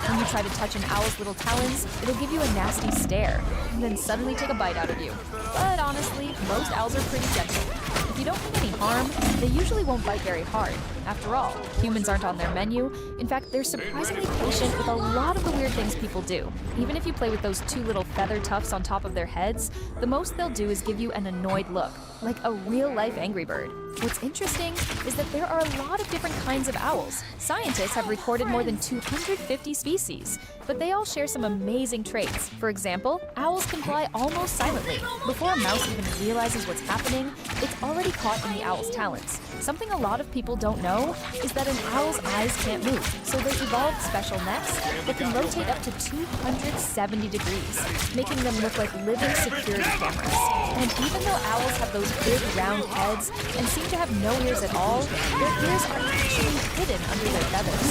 When you try to touch an owl's little talons, it'll give you a nasty stare, and then suddenly take a bite out of you. But honestly, most owls are pretty gentle. If you don't mean any harm, they usually won't bite very hard. After all, humans aren't on their menu. In fact, they're surprisingly patient with a lot of the weird things people do. Even if you play with those two little feather tufts on top of their heads, the most they'll do is give you an annoyed look, like a real-life Angry Bird. What's interesting is that there are a lot of different kinds of owls. Scientists have recorded more than 250 species, but they all share some amazing traits. For example, owls can fly almost silently. Before a mouse even realizes what's happening, it's already caught in the owl's talons. Something a lot of people don't know is that an owl's eyes can't move, so they evolved special necks that can rotate up to 270 degrees, making them look like living security cameras. And even though owls have those big round heads and seem to have no ears at all, their ears are actually hidden under their feathers.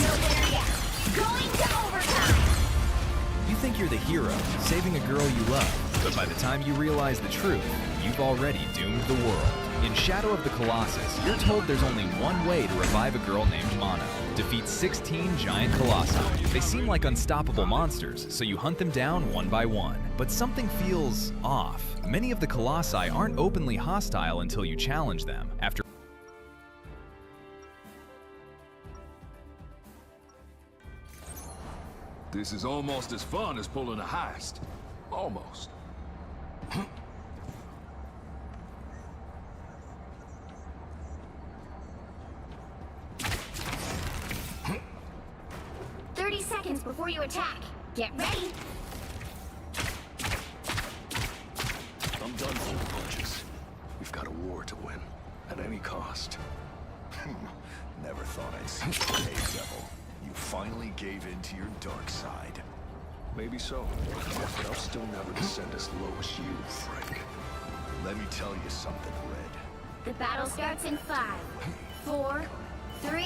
Going to overtime. You think you're the hero, saving a girl you love, but by the time you realize the truth, you've already doomed the world. In Shadow of the Colossus, you're told there's only one way to revive a girl named Mono. Defeat 16 giant colossi. They seem like unstoppable monsters, so you hunt them down one by one. But something feels off. Many of the colossi aren't openly hostile until you challenge them. After This is almost as fun as pulling a heist. Almost. 30 seconds before you attack. Get ready. I'm done pulling punches. We've got a war to win, at any cost. Never thought I'd see you, hey, Devil. You finally gave in to your dark side. Maybe so, but I'll still never descend as low as you, Frank. Let me tell you something, Red. The battle starts in 5, 4, 3,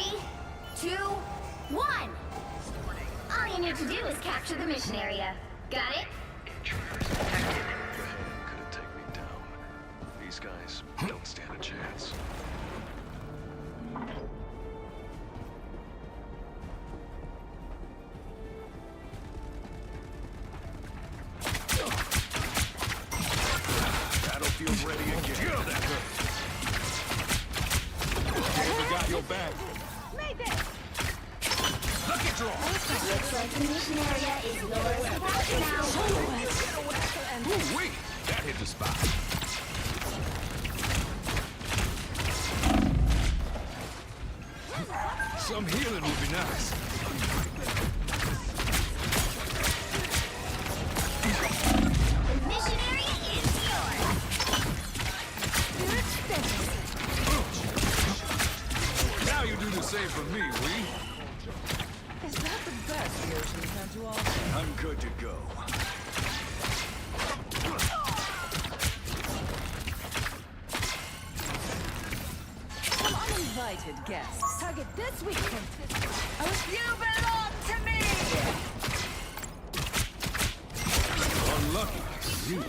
2, 1. All you need to do is capture the mission area. Got it? Intruders detected. The hand couldn't take me down. These guys don't stand a chance. Battlefield's ready again. Kill that hurt. David got your back. Lucky draw. Looks like the mission area is yours without now. Ooh-wee. That hit the spot. Some healing would be nice. The mission area is yours. Now you do the same for me, Wee. Is that the best the ocean's had to offer? I'm good to go. Some uninvited guests. Target this weekend. You belong to me! Unlucky. You.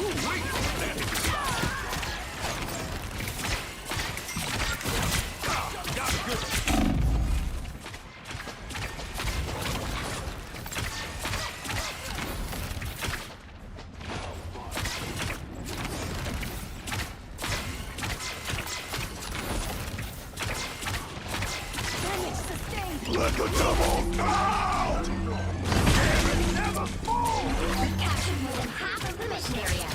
Ooh-wee. That hit the spot. Got it good. Let the devil out! Never fall! We've captured more than half of the mission area.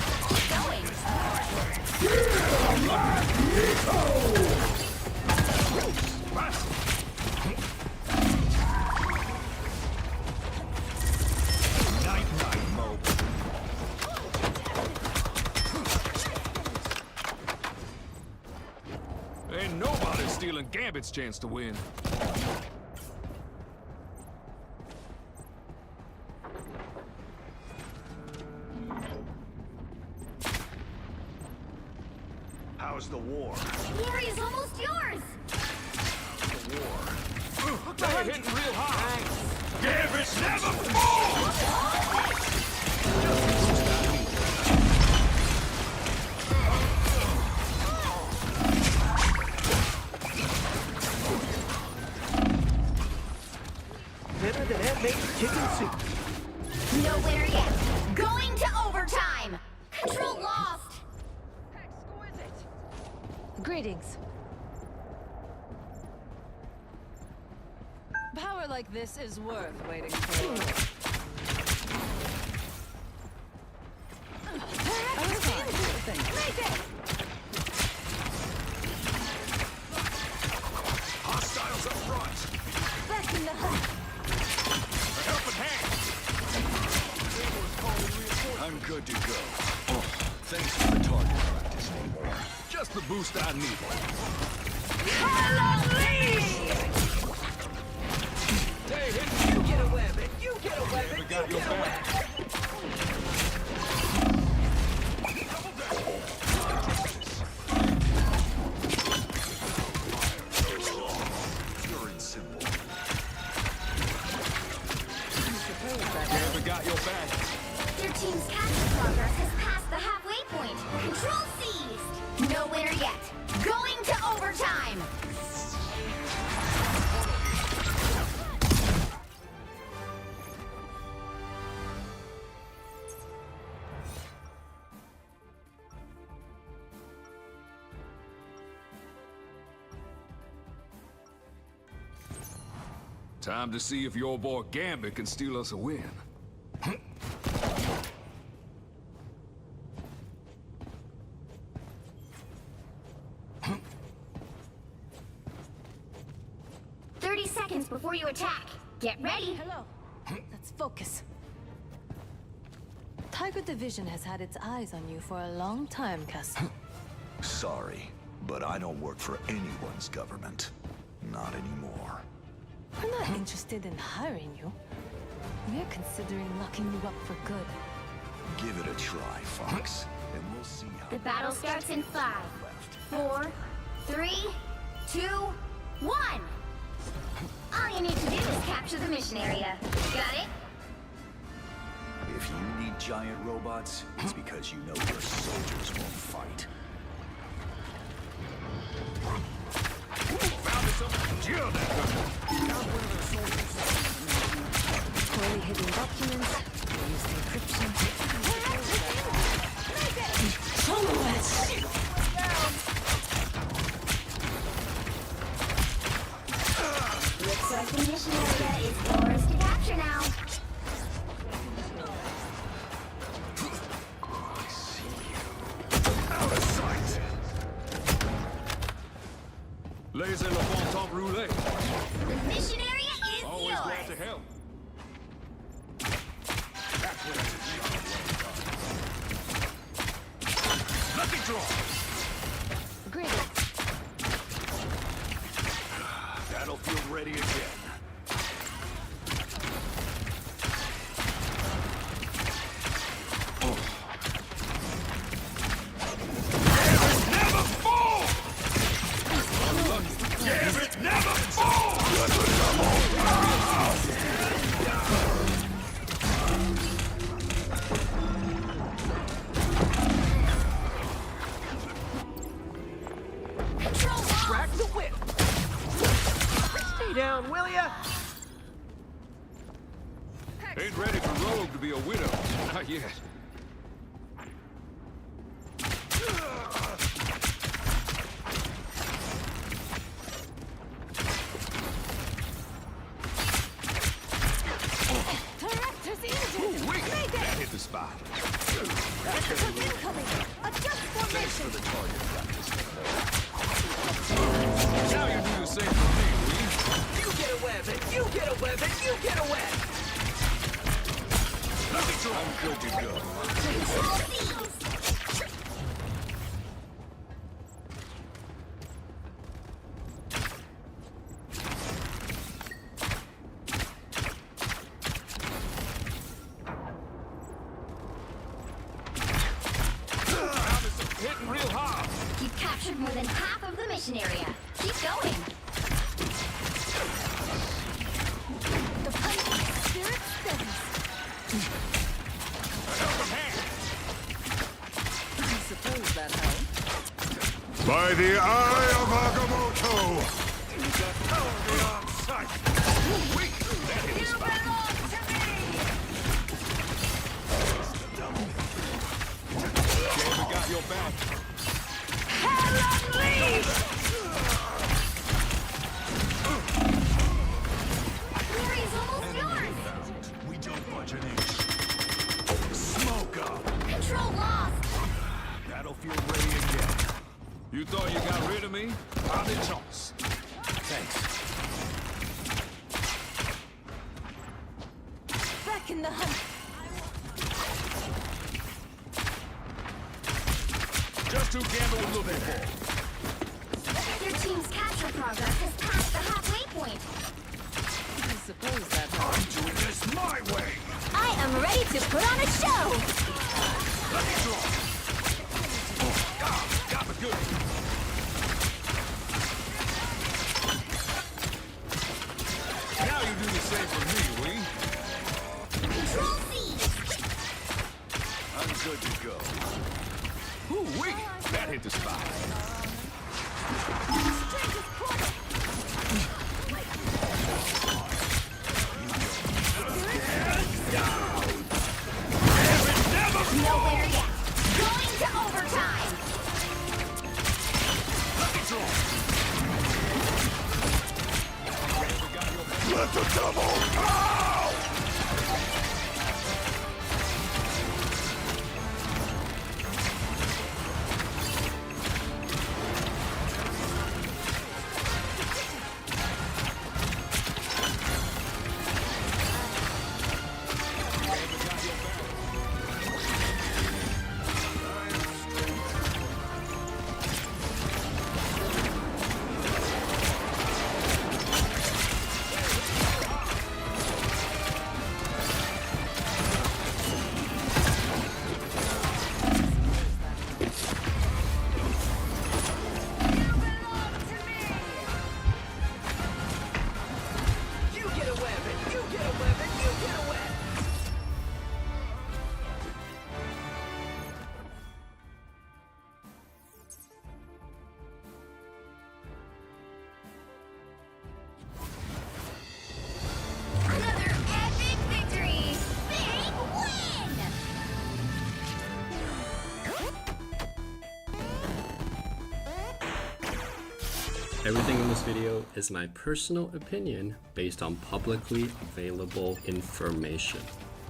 Night-night, Mo. Ain't nobody stealing Gambit's chance to win. How's the war? The area's almost yours. The war. They're hitting real high. Gambit's never fall! Better than Aunt-May's chicken soup. Nowhere yet. Going to overtime. Control lost. Greetings. like this is worth waiting for. Hostiles up front. Back in the hunt. A helping hand. I'm good to go. Oh, thanks for the target practice anymore. Just the boost I need. You get a weapon. You get a weapon. You get a weapon. Pure and simple. Never got your back. Your team's capture progress has passed the halfway point. Control seized. No winner yet. Going to overtime. Time to see if your boy Gambit can steal us a win. 30 seconds before you attack. Get ready. Hello. Let's focus. Tiger Division has had its eyes on you for a long time, Castle. Sorry, but I don't work for anyone's government. Not anymore. We're not interested in hiring you. We're considering locking you up for good. Give it a try, Fox, and we'll see how. The battle starts in 5, 4, 3, 2, 1. All you need to do is capture the mission area. Got it? If you need giant robots, it's because you know your soldiers won't fight. Poorly hidden documents, used encryption. Looks like the mission area is yours to capture now. Out of sight! Laser le bon temps brûlé. The mission area is Always glad to yours. help. Lucky draw! Great. Battlefield ready again. Never fall! Damn it, never fall! Crack the whip. Stay down, will ya? Ain't ready for Rogue to be a widow. Not yet. That hit the spot. Thanks for the target practice. Now you do the same for me, will you? You get a weapon. You get a weapon. You get a weapon. Lucky draw. I'm good to go. Hitting real hard. You've captured more than half of the mission area. Keep going. The punishing spirit steadies. I suppose that helps. By the eye of Agamotto! You got power beyond sight. Weak! That hit the spot. Jamie got your back. Hell unleashed! your ray again. You thought you got rid of me? Have a chance. Thanks. Back in the hunt. Just who Gambit was looking for. Your team's capture progress has passed the halfway point. I suppose that's I'm doing this my way. I am ready to put on a show. Let me draw. Got the good. Now you do the same for me, Wee. Control C. I'm good to go. Ooh-wee! That hit the spot. Nowhere yet. Going to overtime. Let the double out! Another epic victory. Big win. Everything in this video is my personal opinion based on publicly available information.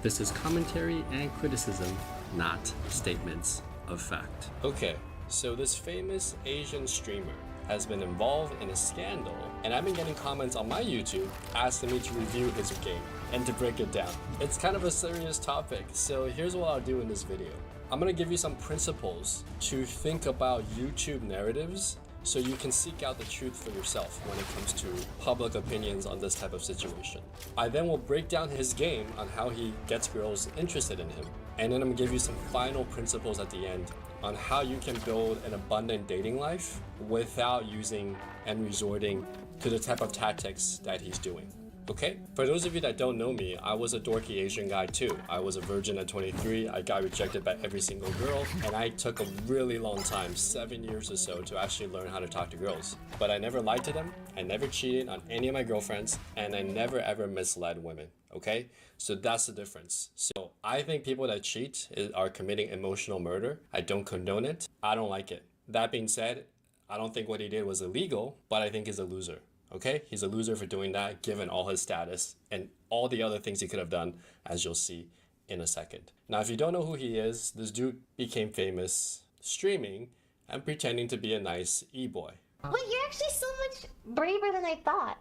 This is commentary and criticism, not statements of fact. Okay, so this famous Asian streamer has been involved in a scandal, and I've been getting comments on my YouTube asking me to review his game and to break it down. It's kind of a serious topic, so here's what I'll do in this video. I'm gonna give you some principles to think about YouTube narratives so you can seek out the truth for yourself when it comes to public opinions on this type of situation. I then will break down his game on how he gets girls interested in him, and then I'm gonna give you some final principles at the end on how you can build an abundant dating life without using and resorting to the type of tactics that he's doing. Okay? For those of you that don't know me, I was a dorky Asian guy too. I was a virgin at 23, I got rejected by every single girl, and I took a really long time, 7 years or so, to actually learn how to talk to girls. But I never lied to them, I never cheated on any of my girlfriends, and I never ever misled women, okay? So that's the difference. So I think people that cheat are committing emotional murder. I don't condone it. I don't like it. That being said, I don't think what he did was illegal, but I think he's a loser. Okay, he's a loser for doing that, given all his status and all the other things he could have done, as you'll see in a second. Now, if you don't know who he is, this dude became famous streaming and pretending to be a nice e-boy. Wait, you're actually so much braver than I thought.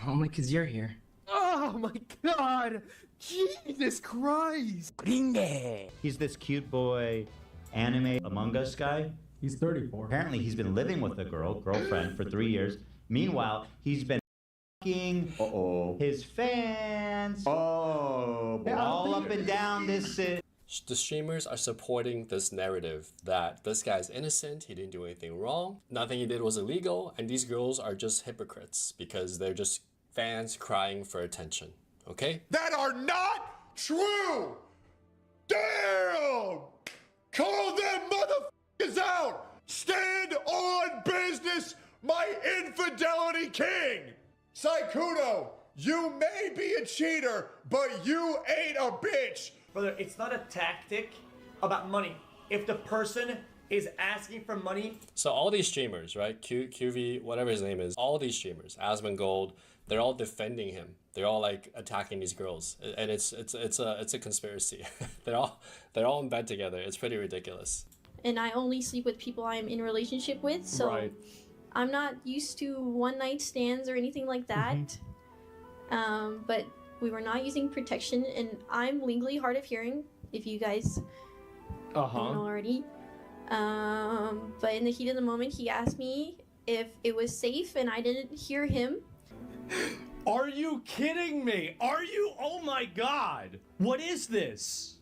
Only because you're here. Oh my god! Jesus Christ! He's this cute boy, anime Among Us guy. He's 34. Apparently, he's been living with a girlfriend for 3 years. Meanwhile, he's been f***ing his fans. All up and down this. The streamers are supporting this narrative that this guy's innocent, he didn't do anything wrong, nothing he did was illegal, and these girls are just hypocrites because they're just fans crying for attention. Okay? That are not true! Damn! Call them motherfuckers out! Stand on business, my infidelity king! Saikuno, you may be a cheater, but you ain't a bitch! Brother, it's not a tactic about money. If the person is asking for money... So all these streamers, right? QV, whatever his name is, all these streamers, Asmongold, they're all defending him. They're all like attacking these girls, and it's a conspiracy. they're all in bed together. It's pretty ridiculous. and I only sleep with people I am in a relationship with, so Right. I'm not used to one night stands or anything like that. But we were not using protection, and I'm legally hard of hearing, if you guys don't know already. But in the heat of the moment, he asked me if it was safe, and I didn't hear him. Are you kidding me? Are you? Oh my god. What is this?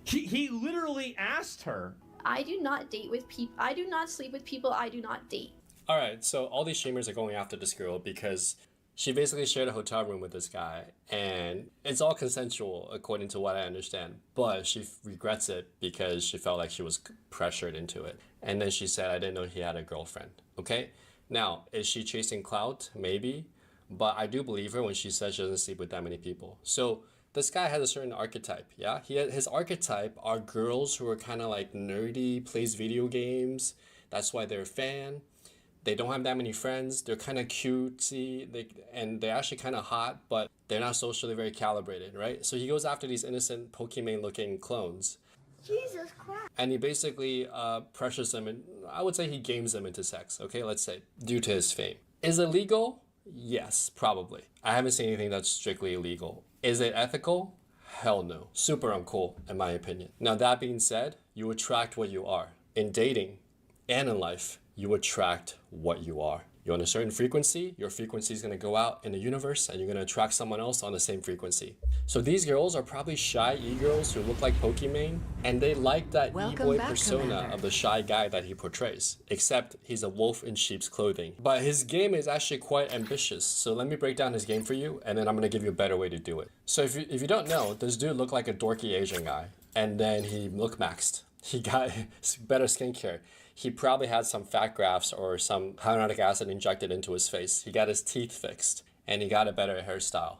He literally asked her. I do not date with people. I do not sleep with people I do not date. Alright, so all these streamers are going after this girl because she basically shared a hotel room with this guy, and it's all consensual according to what I understand, but she regrets it because she felt like she was pressured into it. And then she said, I didn't know he had a girlfriend. Okay? Now, is she chasing clout? Maybe. But I do believe her when she says she doesn't sleep with that many people. So this guy has a certain archetype, yeah? His archetype are girls who are kind of like nerdy, plays video games. That's why they're a fan. They don't have that many friends. They're kind of cutesy, and they're actually kind of hot, but they're not socially very calibrated, right? So he goes after these innocent Pokemon-looking clones. Jesus Christ. And he basically pressures them, and I would say he games them into sex, okay, let's say, due to his fame. Is it legal? Yes, probably. I haven't seen anything that's strictly illegal. Is it ethical? Hell no. Super uncool, in my opinion. Now, that being said, you attract what you are. In dating and in life, you attract what you are. You're on a certain frequency, your frequency is going to go out in the universe, and you're going to attract someone else on the same frequency. So these girls are probably shy e-girls who look like Pokemon, and they like that e-boy persona of the shy guy that he portrays, except he's a wolf in sheep's clothing. But his game is actually quite ambitious, so let me break down his game for you, and then I'm going to give you a better way to do it. So if you don't know, this dude looked like a dorky Asian guy, and then he look maxed. He got better skincare. He probably had some fat grafts or some hyaluronic acid injected into his face. He got his teeth fixed, and he got a better hairstyle,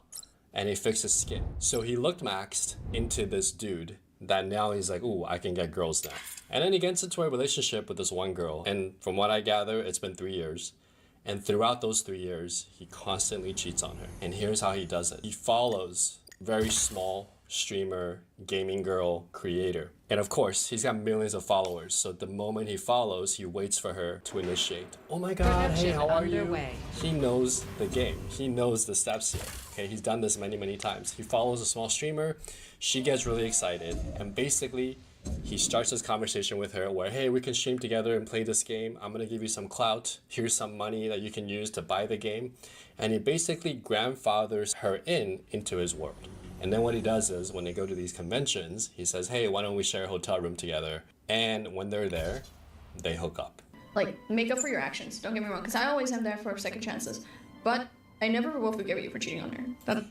and he fixed his skin. So he looked maxed into this dude that now he's like, ooh, I can get girls now. And then he gets into a relationship with this one girl, and from what I gather, it's been 3 years. And throughout those 3 years, he constantly cheats on her. And here's how he does it. He follows very small streamer, gaming girl, creator. And of course, he's got millions of followers. So the moment he follows, he waits for her to initiate. Oh my God, hey, how are you? He knows the game. He knows the steps here. Okay, he's done this many, many times. He follows a small streamer. She gets really excited. And basically, he starts this conversation with her where, hey, we can stream together and play this game. I'm going to give you some clout. Here's some money that you can use to buy the game. And he basically grandfathers her into his world. And then what he does is when they go to these conventions, he says, hey, why don't we share a hotel room together? And when they're there, they hook up. Like, make up for your actions. Don't get me wrong, because I always am there for second chances. But I never will forgive you for cheating on her.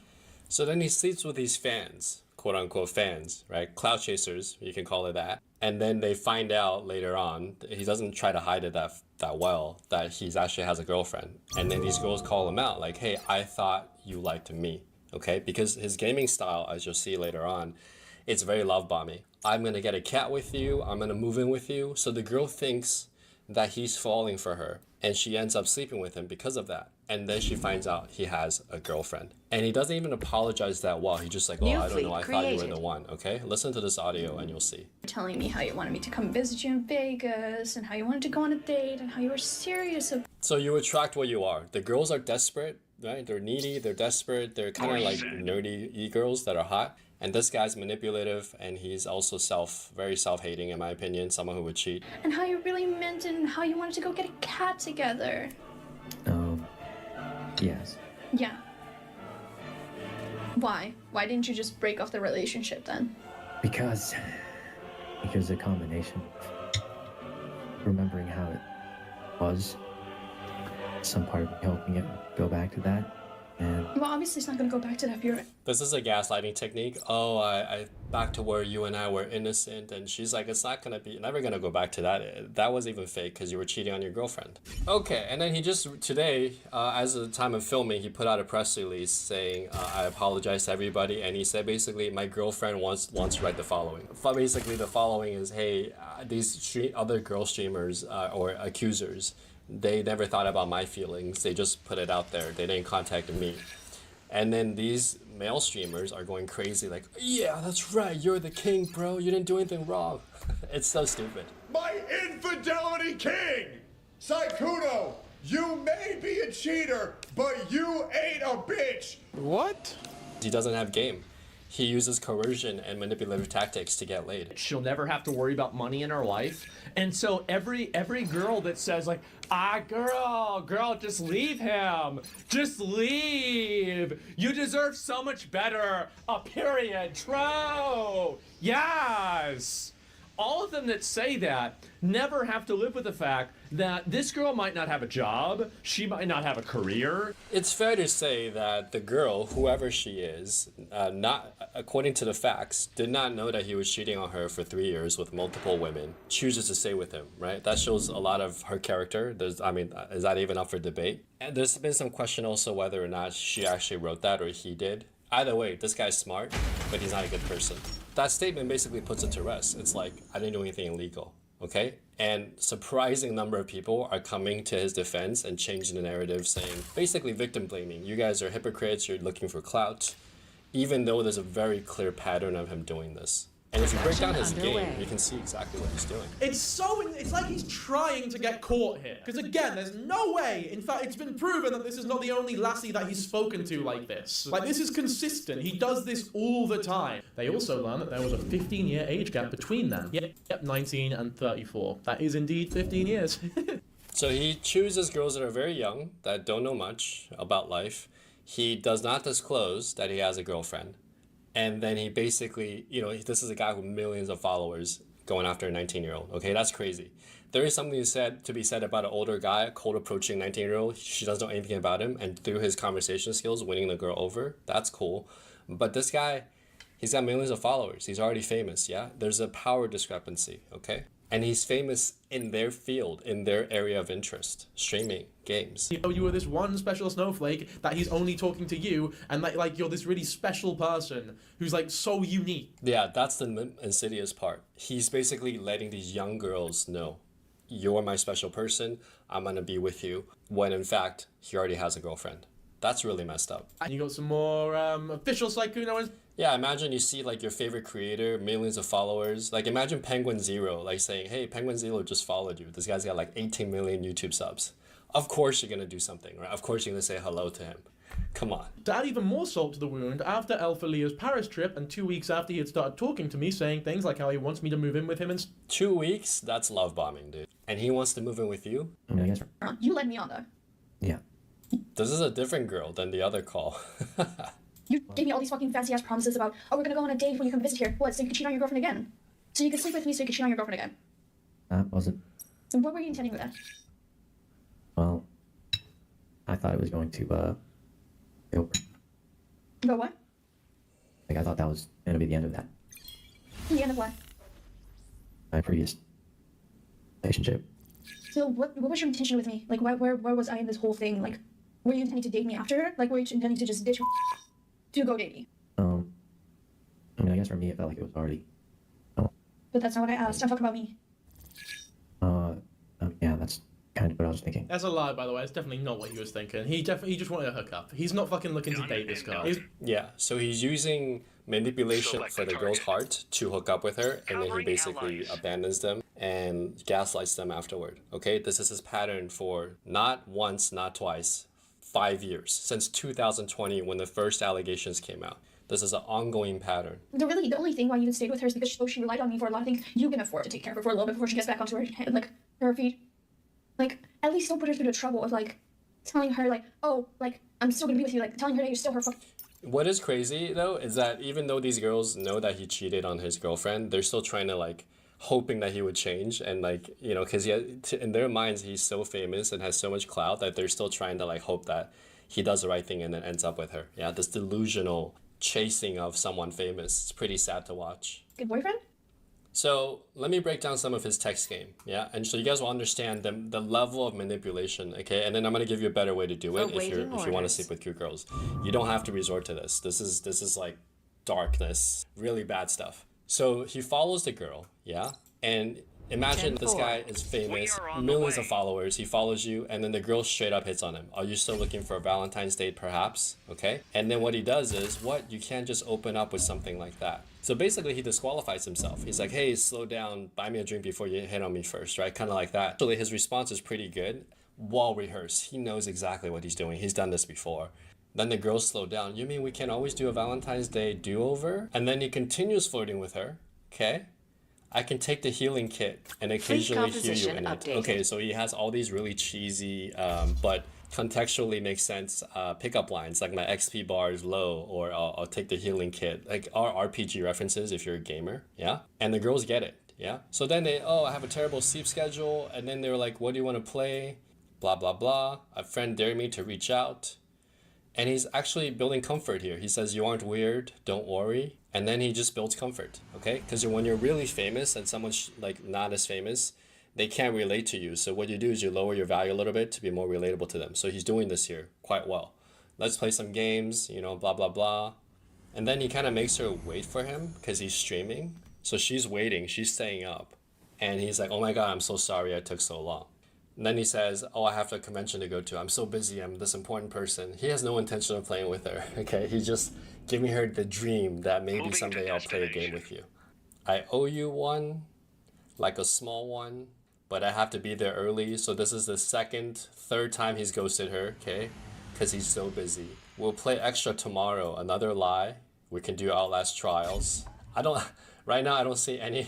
So then he sleeps with these fans, quote unquote fans, right? Cloud chasers, you can call it that. And then they find out later on, he doesn't try to hide it that well, that he actually has a girlfriend. And then these girls call him out like, hey, I thought you liked me. Okay, because his gaming style, as you'll see later on, it's very love bombing. I'm gonna get a cat with you, I'm gonna move in with you. So the girl thinks that he's falling for her, and she ends up sleeping with him because of that. And then she finds out he has a girlfriend. And he doesn't even apologize that well. He's just like, oh, I don't know, I thought you were the one, okay? Listen to this audio and you'll see. Telling me how you wanted me to come visit you in Vegas, and how you wanted to go on a date, and how you were serious. So you attract what you are. The girls are desperate, right? They're needy, they're desperate, they're kind of like nerdy e-girls that are hot. And this guy's manipulative, and he's also very self-hating, in my opinion, someone who would cheat. And how you really meant it, and how you wanted to go get a cat together. Yes. Yeah. Why? Why didn't you just break off the relationship then? Because a combination of remembering how it was, some part of me hoping it would go back to that, and... Well, obviously it's not gonna go back to that if you're... This is a gaslighting technique. Oh, I back to where you and I were innocent, and she's like, it's not gonna be, never gonna go back to that. That was even fake because you were cheating on your girlfriend. Okay, and then he just, today, as of the time of filming, he put out a press release saying, I apologize to everybody, and he said basically, my girlfriend wants to write the following. Basically, the following is, hey, these other girl streamers or accusers, they never thought about my feelings. They just put it out there. They didn't contact me. And then these male streamers are going crazy like, yeah, that's right, you're the king, bro, you didn't do anything wrong. It's so stupid. My infidelity king! Saikuno, you may be a cheater, but you ain't a bitch! What? He doesn't have game. He uses coercion and manipulative tactics to get laid. She'll never have to worry about money in her life. And so every girl that says like, girl, just leave him. Just leave. You deserve so much better. A period. True. Yes. All of them that say that never have to live with the fact that this girl might not have a job, she might not have a career. It's fair to say that the girl, whoever she is, not according to the facts, did not know that he was cheating on her for 3 years with multiple women, chooses to stay with him, right? That shows a lot of her character. Is that even up for debate? And there's been some question also whether or not she actually wrote that or he did. Either way, this guy's smart, but he's not a good person. That statement basically puts it to rest. It's like, I didn't do anything illegal, okay? And surprising number of people are coming to his defense and changing the narrative, saying, basically victim blaming. You guys are hypocrites, you're looking for clout, even though there's a very clear pattern of him doing this. And if you break down his game, you can see exactly what he's doing. It's like he's trying to get caught here. Because again, there's no way, in fact, it's been proven that this is not the only lassie that he's spoken to like this. Like, this is consistent. He does this all the time. They also learned that there was a 15-year age gap between them. Yep, 19 and 34. That is indeed 15 years. So he chooses girls that are very young, that don't know much about life. He does not disclose that he has a girlfriend. And then he basically, this is a guy with millions of followers going after a 19-year-old. Okay, that's crazy. There is something to be said about an older guy, a cold approaching 19-year-old. She doesn't know anything about him, and through his conversation skills, winning the girl over. That's cool. But this guy, he's got millions of followers. He's already famous, yeah? There's a power discrepancy, okay? And he's famous in their field, in their area of interest, streaming, games. You were this one special snowflake that he's only talking to you, and like you're this really special person who's like so unique. Yeah, that's the insidious part. He's basically letting these young girls know, you're my special person, I'm gonna be with you, when in fact, he already has a girlfriend. That's really messed up. And you got some more official Saikuno. Yeah, imagine you see like your favorite creator, millions of followers. Like imagine Penguin Zero, like saying, hey, Penguin Zero just followed you. This guy's got like 18 million YouTube subs. Of course you're gonna do something, right? Of course you're gonna say hello to him. Come on. To add even more salt to the wound, after Alpha Leo's Paris trip and 2 weeks after he had started talking to me, saying things like how he wants me to move in with him and 2 weeks? That's love bombing, dude. And he wants to move in with you? I guess. You led me on though. Yeah. This is a different girl than the other call. You gave me all these fucking fancy ass promises about, oh, we're gonna go on a date when you come visit here. What, so you could cheat on your girlfriend again? So you could sleep with me so you could cheat on your girlfriend again? That wasn't. So what were you intending with that? Well, I thought it was going to, go over. Go what? Like, I thought that was gonna be the end of that. The end of what? My previous relationship. So what was your intention with me? Like, where was I in this whole thing? Like, were you intending to date me after? Like, were you intending to just ditch me to go date me? I mean, I guess for me, it felt like it was already. But that's not what I asked. I'm talking about me. Yeah, that's kind of what I was thinking. That's a lie, by the way. It's definitely not what he was thinking. He just wanted to hook up. He's not fucking looking to date this girl. Yeah, so he's using manipulation for the girl's heart to hook up with her, and then he basically abandons them and gaslights them afterward. Okay, this is his pattern for not once, not twice, 5 years, since 2020 when the first allegations came out. This is an ongoing pattern. The only thing why you even stayed with her is because she relied on me for a lot of things. You can afford to take care of her for a little bit before she gets back onto her feet. Like, at least don't put her through the trouble of like telling her like, oh, like I'm still gonna be with you, like telling her that you're still her fucking. What is crazy though is that even though these girls know that he cheated on his girlfriend, they're still trying to like hoping that he would change, and like, because in their minds he's so famous and has so much clout that they're still trying to like hope that he does the right thing and then ends up with her. Yeah, this delusional chasing of someone famous. It's pretty sad to watch. Good boyfriend? So let me break down some of his text game, yeah? And so you guys will understand the level of manipulation, okay? And then I'm gonna give you a better way to do it if you want to sleep with cute girls. You don't have to resort to this. This is like darkness, really bad stuff. So he follows the girl, yeah? And Imagine this guy is famous, millions of followers, he follows you, and then the girl straight up hits on him. Are you still looking for a Valentine's date, perhaps? Okay? And then what he does is, what? You can't just open up with something like that. So basically, he disqualifies himself. He's like, hey, slow down, buy me a drink before you hit on me first, right? Kind of like that. Actually, his response is pretty good. Well rehearsed. He knows exactly what he's doing. He's done this before. Then the girl slowed down. You mean we can always do a Valentine's Day do-over? And then he continues flirting with her, okay? I can take the healing kit and occasionally hear you in it. Okay, so he has all these really cheesy, but contextually makes sense pickup lines, like my XP bar is low, or I'll take the healing kit. Like our RPG references if you're a gamer, yeah? And the girls get it, yeah? So then they, oh, I have a terrible sleep schedule, and then they're like, what do you want to play? Blah, blah, blah. A friend dared me to reach out. And he's actually building comfort here. He says, you aren't weird, don't worry. And then he just builds comfort, okay? Because when you're really famous and someone's like not as famous, they can't relate to you. So what you do is you lower your value a little bit to be more relatable to them. So he's doing this here quite well. Let's play some games, you know, blah, blah, blah. And then he kind of makes her wait for him because he's streaming. So she's waiting, she's staying up. And he's like, oh my God, I'm so sorry I took so long. And then he says, oh, I have a convention to go to. I'm so busy. I'm this important person. He has no intention of playing with her. Okay, he's just giving her the dream that maybe someday I'll play a game with you. I owe you one, like a small one, but I have to be there early. So this is the third time he's ghosted her, okay? Because he's so busy. We'll play extra tomorrow. Another lie. We can do Outlast Trials. Right now I don't see any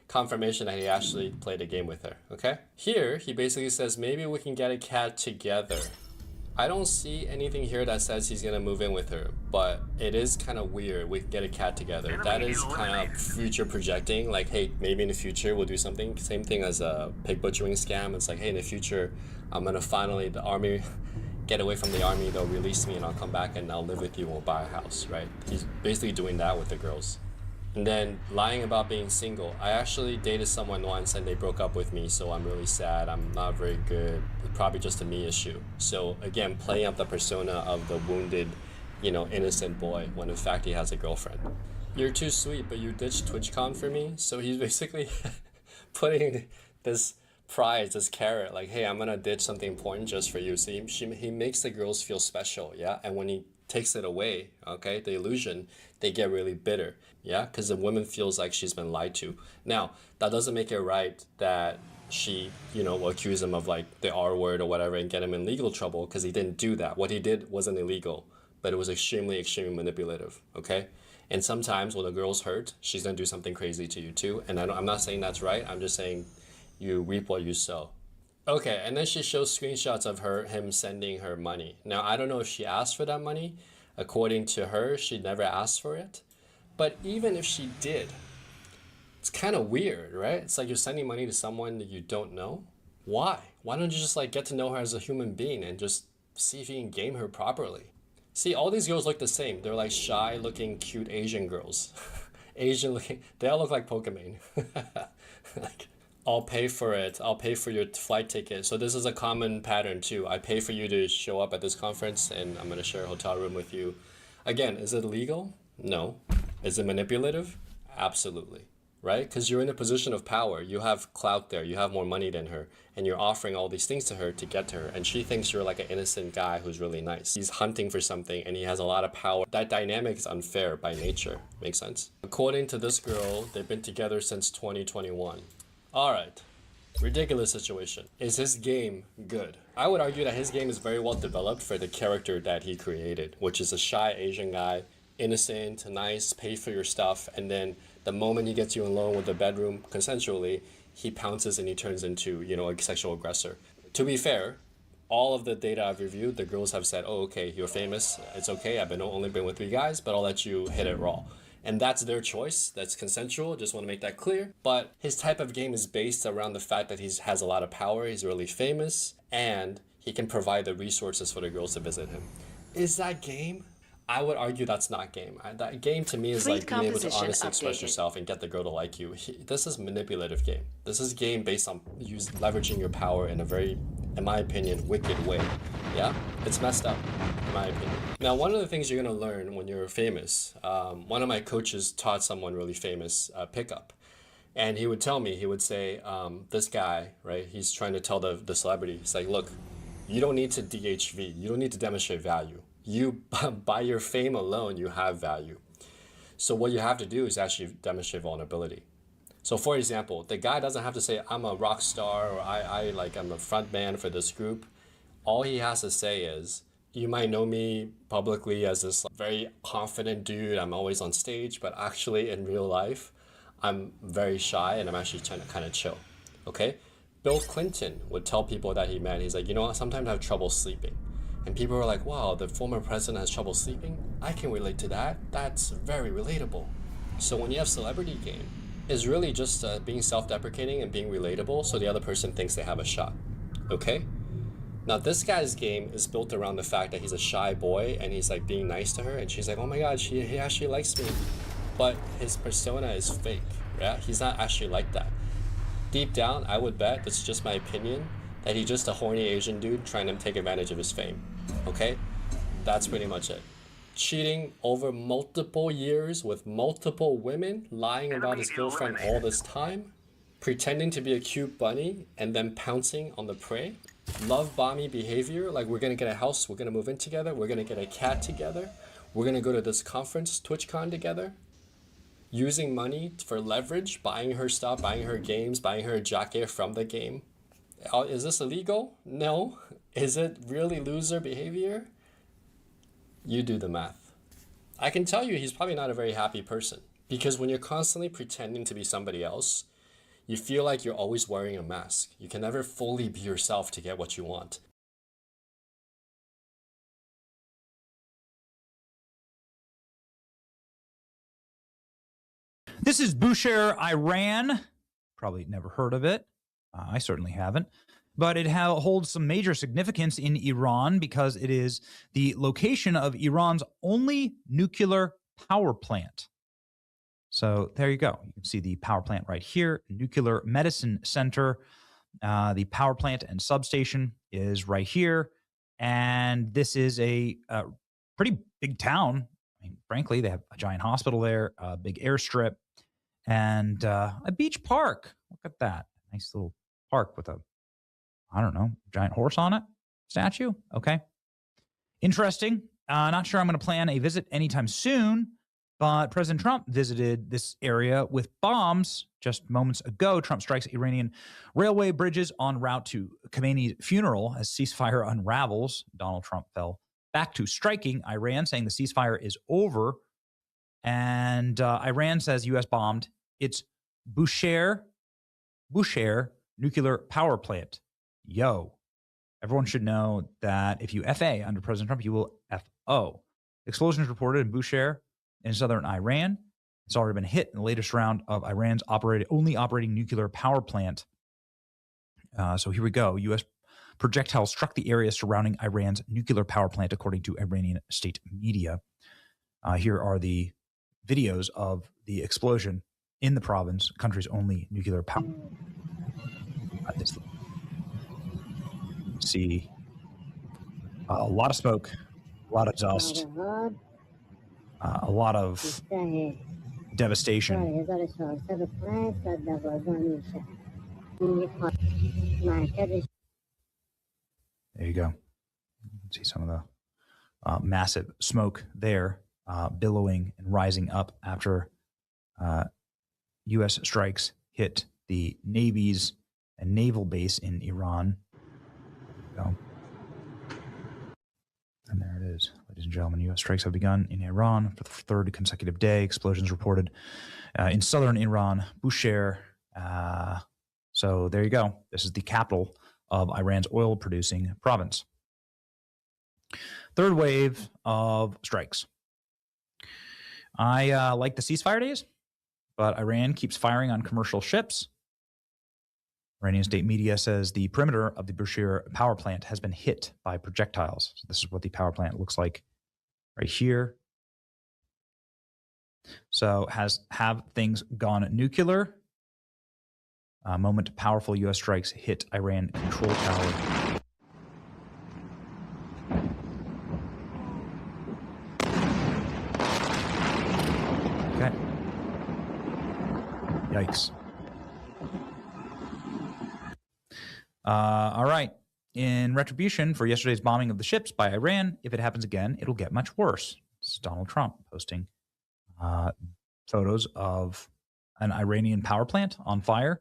confirmation that he actually played a game with her, okay? Here, he basically says, maybe we can get a cat together. I don't see anything here that says he's gonna move in with her, but it is kind of weird. We can get a cat together. That is kind of future projecting, like, hey, maybe in the future we'll do something. Same thing as a pig butchering scam. It's like, hey, in the future, I'm gonna finally, the army, get away from the army, they'll release me and I'll come back and I'll live with you and we'll buy a house, right? He's basically doing that with the girls. And then lying about being single. I actually dated someone once and they broke up with me, so I'm really sad. I'm not very good. It's probably just a me issue. So again, playing up the persona of the wounded, you know, innocent boy when in fact he has a girlfriend. You're too sweet, but you ditched TwitchCon for me. So he's basically putting this prize, this carrot, like, hey, I'm gonna ditch something important just for you. So he makes the girls feel special, yeah? And when he takes it away, okay, the illusion, they get really bitter, yeah, because the woman feels like she's been lied to. Now, that doesn't make it right that she, you know, will accuse him of like the R word or whatever and get him in legal trouble, because he didn't do that. What he did wasn't illegal, but it was extremely manipulative, okay? And sometimes when a girl's hurt, she's gonna do something crazy to you too. And I'm not saying that's right, I'm just saying you reap what you sow. Okay, and then she shows screenshots of him sending her money. Now, I don't know if she asked for that money. According to her, she never asked for it. But even if she did, it's kind of weird, right? It's like you're sending money to someone that you don't know. Why? Why don't you just like get to know her as a human being and just see if you can game her properly? See, all these girls look the same. They're like shy looking, cute Asian girls. Asian looking, they all look like Pokemon. Like, I'll pay for it. I'll pay for your flight ticket. So this is a common pattern too. I pay for you to show up at this conference and I'm going to share a hotel room with you. Again, is it legal? No. Is it manipulative? Absolutely. Right? Because you're in a position of power. You have clout there. You have more money than her. And you're offering all these things to her to get to her. And she thinks you're like an innocent guy who's really nice. He's hunting for something and he has a lot of power. That dynamic is unfair by nature. Makes sense? According to this girl, they've been together since 2021. Alright, ridiculous situation. Is his game good? I would argue that his game is very well developed for the character that he created, which is a shy Asian guy, innocent, nice, pay for your stuff, and then the moment he gets you alone with the bedroom consensually, he pounces and he turns into, you know, a sexual aggressor. To be fair, all of the data I've reviewed, the girls have said, oh, okay, you're famous, it's okay, I've only been with 3 guys, but I'll let you hit it raw. And that's their choice, that's consensual, just want to make that clear. But his type of game is based around the fact that he has a lot of power, he's really famous, and he can provide the resources for the girls to visit him. Is that game? I would argue that's not game. That game to me is like being able to honestly express yourself and get the girl to like you. This is manipulative game. This is game based on leveraging your power in a very, in my opinion, wicked way. Yeah? It's messed up, in my opinion. Now, one of the things you're gonna learn when you're famous, one of my coaches taught someone really famous pickup. And he would tell me, he would say, this guy, right, he's trying to tell the celebrity, he's like, look, you don't need to DHV, you don't need to demonstrate value. You, by your fame alone, you have value. So what you have to do is actually demonstrate vulnerability. So for example, the guy doesn't have to say, I'm a rock star, or I'm a front man for this group. All he has to say is, you might know me publicly as this very confident dude, I'm always on stage, but actually in real life, I'm very shy and I'm actually trying to kind of chill, okay? Bill Clinton would tell people that he met, he's like, you know what, sometimes I have trouble sleeping. And people were like, wow, the former president has trouble sleeping? I can relate to that. That's very relatable. So when you have celebrity game, it's really just being self-deprecating and being relatable so the other person thinks they have a shot, okay? Now this guy's game is built around the fact that he's a shy boy and he's like being nice to her and she's like, oh my god, he actually likes me. But his persona is fake, yeah? He's not actually like that. Deep down, I would bet, this is just my opinion, that he's just a horny Asian dude trying to take advantage of his fame, okay? That's pretty much it. Cheating over multiple years with multiple women, lying about his girlfriend all this time, pretending to be a cute bunny and then pouncing on the prey, love bombing behavior, like we're gonna get a house, we're gonna move in together, we're gonna get a cat together, we're gonna go to this conference, TwitchCon together, using money for leverage, buying her stuff, buying her games, buying her a jacket from the game. Is this illegal? No. Is it really loser behavior? You do the math. I can tell you he's probably not a very happy person because when you're constantly pretending to be somebody else, you feel like you're always wearing a mask. You can never fully be yourself to get what you want. This is Bushehr, Iran. Probably never heard of it. I certainly haven't. But it holds some major significance in Iran because it is the location of Iran's only nuclear power plant. So there you go. You can see the power plant right here, Nuclear Medicine Center. The power plant and substation is right here. And this is a pretty big town. I mean, frankly, they have a giant hospital there, a big airstrip, and a beach park. Look at that. Nice little park with a, I don't know, giant horse on it. Statue. Okay. Interesting. Not sure I'm going to plan a visit anytime soon, but President Trump visited this area with bombs just moments ago. Trump strikes Iranian railway bridges en route to Khamenei's funeral as ceasefire unravels. Donald Trump fell back to striking Iran, saying the ceasefire is over. And Iran says U.S. bombed its Bushehr nuclear power plant. Yo. Everyone should know that if you FA under President Trump, you will FO. Explosions reported in Bushehr in southern Iran. It's already been hit in the latest round of Iran's only operating nuclear power plant. So here we go. U.S. projectiles struck the area surrounding Iran's nuclear power plant, according to Iranian state media. Here are the videos of the explosion in the province, country's only nuclear power. See a lot of smoke, a lot of dust, a lot of devastation. There you go. See some of the massive smoke there, billowing and rising up after U.S. strikes hit the Navy's and naval base in Iran. There you go. And there it is, ladies and gentlemen. U.S. strikes have begun in Iran for the third consecutive day. Explosions reported in southern Iran, Bushehr. So there you go. This is the capital of Iran's oil-producing province. Third wave of strikes. I like the ceasefire days, but Iran keeps firing on commercial ships. Iranian state media says the perimeter of the Bushehr power plant has been hit by projectiles. So this is what the power plant looks like right here. So have things gone nuclear? Moment powerful U.S. strikes hit Iran control tower. Okay. Yikes. All right. In retribution for yesterday's bombing of the ships by Iran, if it happens again, it'll get much worse. This is Donald Trump posting photos of an Iranian power plant on fire.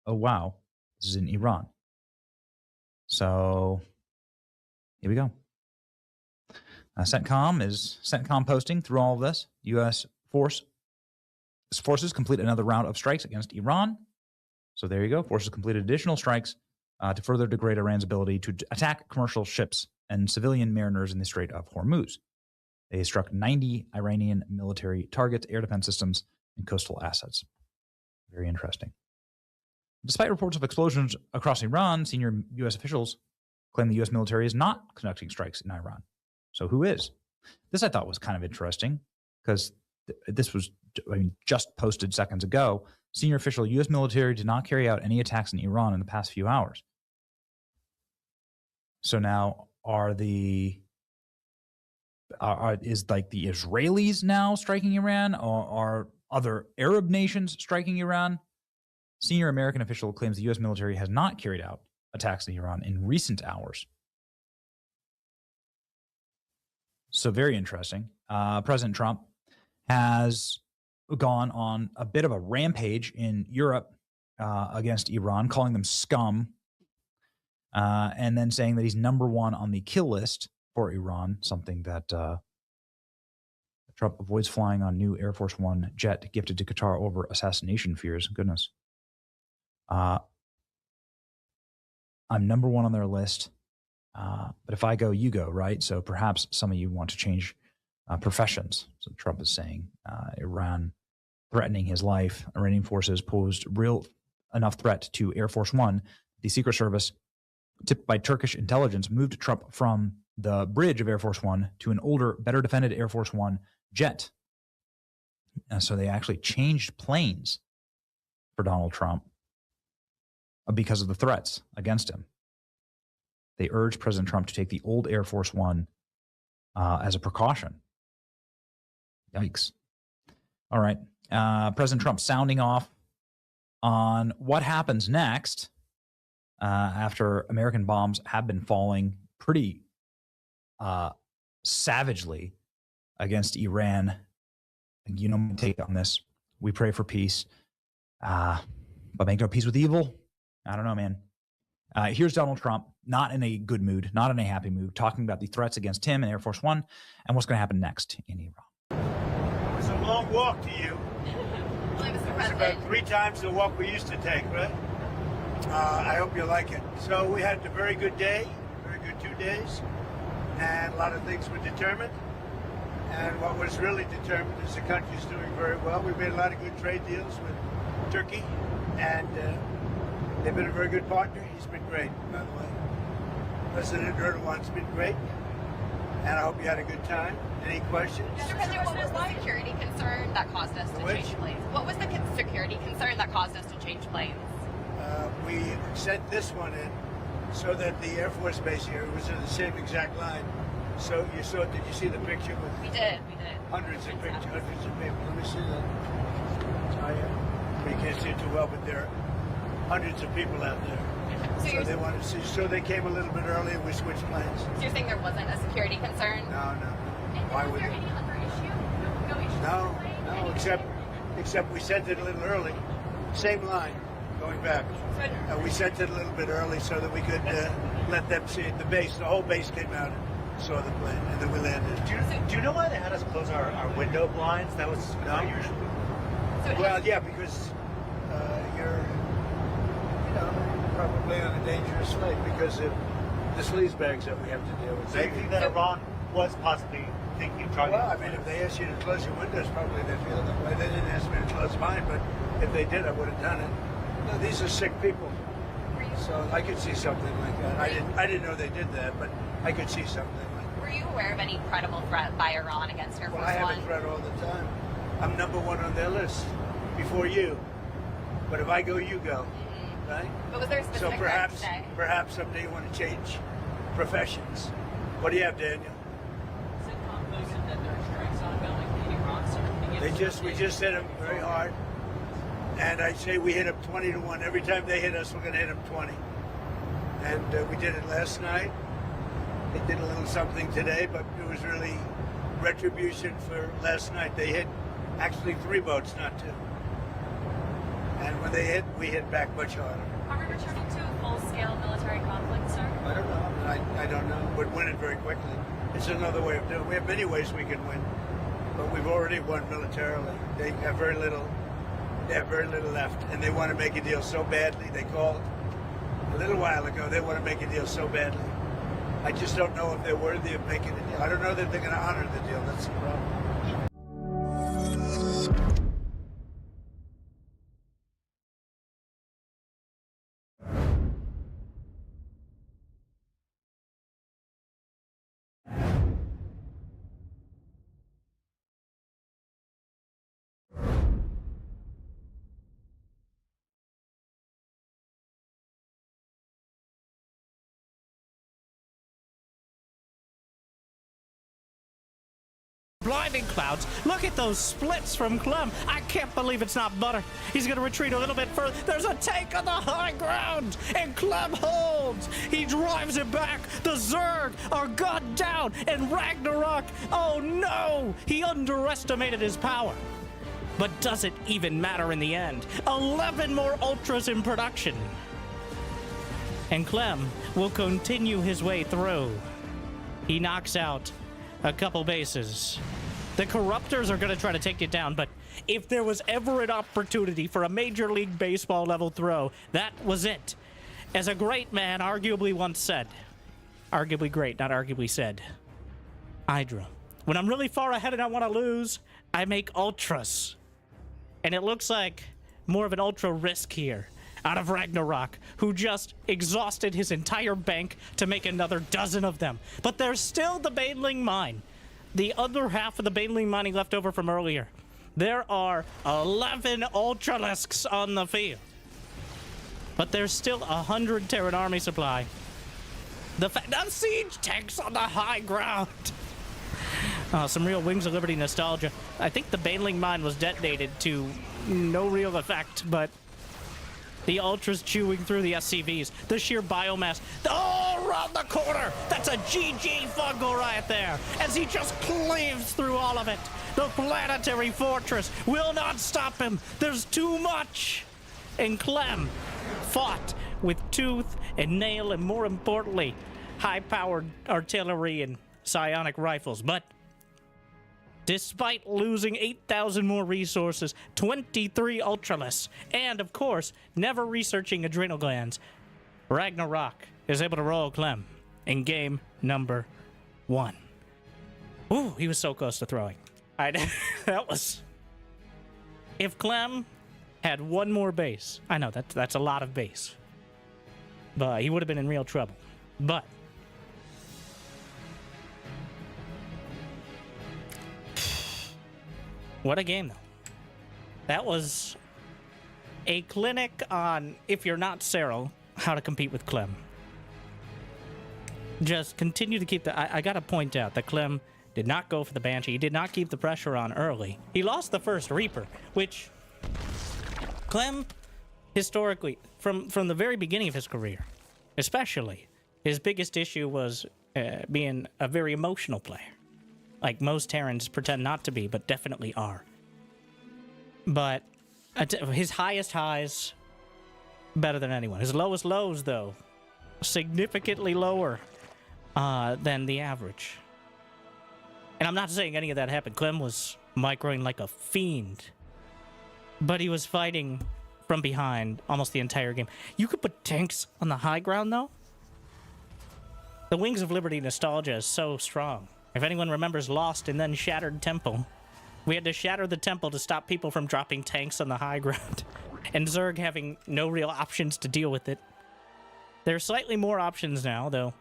Oh, wow. This is in Iran. So here we go. CENTCOM posting through all of this. U.S. forces complete another round of strikes against Iran. So there you go. Forces completed additional strikes to further degrade Iran's ability to attack commercial ships and civilian mariners in the Strait of Hormuz. They struck 90 Iranian military targets, air defense systems, and coastal assets. Very interesting. Despite reports of explosions across Iran, senior U.S. officials claim the U.S. military is not conducting strikes in Iran. So who is? This I thought was kind of interesting because this was just posted seconds ago. Senior official U.S. military did not carry out any attacks in Iran in the past few hours. So now is like the Israelis now striking Iran, or are other Arab nations striking Iran? Senior American official claims the U.S. military has not carried out attacks in Iran in recent hours. So very interesting. President Trump has gone on a bit of a rampage in Europe against Iran, calling them scum, and then saying that he's #1 on the kill list for Iran, something that Trump avoids flying on new Air Force One jet gifted to Qatar over assassination fears. Goodness. I'm #1 on their list. But if I go, you go, right? So perhaps some of you want to change professions. So Trump is saying Iran threatening his life. Iranian forces posed real enough threat to Air Force One. The Secret Service, tipped by Turkish intelligence, moved Trump from the bridge of Air Force One to an older, better defended Air Force One jet. So they actually changed planes for Donald Trump because of the threats against him. They urged President Trump to take the old Air Force One as a precaution. Yikes. All right. President Trump sounding off on what happens next after American bombs have been falling pretty savagely against Iran. You know my take on this. We pray for peace, but make no peace with evil. I don't know, man. Here's Donald Trump, not in a good mood, not in a happy mood, talking about the threats against him and Air Force One and what's going to happen next in Iran. It was a long walk to you. It was about 3 times the walk we used to take, right? I hope you like it. So we had a very good day, very good 2 days, and a lot of things were determined. And what was really determined is the country's doing very well. We've made a lot of good trade deals with Turkey, and they've been a very good partner. He's been great, by the way. President Erdogan's been great, and I hope you had a good time. Any questions? Mr. President, what was the security concern that caused us to change planes? What was the security concern that caused us to change planes? We sent this one in so that the Air Force Base here was in the same exact line. So you saw, did you see the picture? We did. Hundreds of pictures, hundreds of people. Let me see that. Oh, yeah. You can't see it too well, but there are hundreds of people out there. So they wanted to see, so they came a little bit early and we switched planes. So you're saying there wasn't a security concern? No. Why would there? Any other issue? No issue? No, except we sent it a little early. Same line, going back. We sent it a little bit early so that we could let them see it. The whole base came out and saw the plane, and then we landed. Do you know why they had us close our window blinds? That was not usual. Well, yeah, because you're probably on a dangerous flight because of the sleaze bags that we have to deal with. So you think that Iran was possibly thinking of trying Well, I mean, if they asked you to close your windows, probably they'd feel that way. They didn't ask me to close mine, but if they did, I would have done it. No, these are sick people. So I could see something like that. I didn't know they did that, but I could see something like that. Were you aware of any credible threat by Iran against Air Force Well, I have One? a threat all the time. I'm #1 on their list before you. But if I go, you go. Right? But was there a specific threat today? Perhaps someday you want to change professions. What do you have, Daniel? We just hit them very hard, and I'd say we hit them 20 to 1. Every time they hit us, we're going to hit them 20. and we did it last night. They did a little something today, but it was really retribution for last night. They hit actually 3 boats, not 2. And when they hit, we hit back much harder. Are we returning to a full-scale military conflict, sir? I don't know. I don't know. We'd win it very quickly. It's another way of doing it. We have many ways we can win, but we've already won militarily. They have very little. They have very little left, and they want to make a deal so badly. They called a little while ago. They want to make a deal so badly. I just don't know if they're worthy of making a deal. I don't know that they're going to honor the deal. That's the problem. Blinding clouds. Look at those splits from Clem. I can't believe it's not butter. He's going to retreat a little bit further. There's a tank on the high ground, and Clem holds. He drives it back. The Zerg are gunned down, and Ragnarok, oh no, he underestimated his power. But does it even matter in the end? 11 more Ultras in production. And Clem will continue his way through. He knocks out a couple bases. The Corruptors are going to try to take it down, but if there was ever an opportunity for a Major League Baseball level throw, that was it. As a great man arguably once said, arguably great, not arguably said, Hydra, when I'm really far ahead and I want to lose, I make Ultras. And it looks like more of an Ultra risk here out of Ragnarok, who just exhausted his entire bank to make another dozen of them. But there's still the Baneling Mine. The other half of the Baneling mining left over from earlier. There are 11 Ultralisks on the field. But there's still 100 Terran army supply. The siege tanks on the high ground. Some real Wings of Liberty nostalgia. I think the Baneling Mine was detonated to no real effect, but the Ultras chewing through the SCVs, the sheer biomass. Oh, around the corner! That's a GG Fungal right there, as he just cleaves through all of it. The planetary fortress will not stop him. There's too much. And Clem fought with tooth and nail, and more importantly, high-powered artillery and psionic rifles. But despite losing 8,000 more resources, 23 Ultralists, and of course, never researching adrenal glands, Ragnarok is able to roll Clem in game number 1. Ooh, he was so close to throwing. That was... If Clem had one more base, I know that's a lot of base, but he would have been in real trouble. But what a game, though. That was a clinic on, if you're not Cyril, how to compete with Clem. Just continue to keep the... I gotta point out that Clem did not go for the Banshee. He did not keep the pressure on early. He lost the first Reaper, which Clem, historically, from the very beginning of his career, especially, his biggest issue was being a very emotional player. Like most Terrans pretend not to be, but definitely are. But his highest highs, better than anyone. His lowest lows, though, significantly lower than the average. And I'm not saying any of that happened. Clem was microing like a fiend. But he was fighting from behind almost the entire game. You could put tanks on the high ground, though. The Wings of Liberty nostalgia is so strong. If anyone remembers Lost and then Shattered Temple, we had to shatter the temple to stop people from dropping tanks on the high ground, and Zerg having no real options to deal with it. There are slightly more options now, though.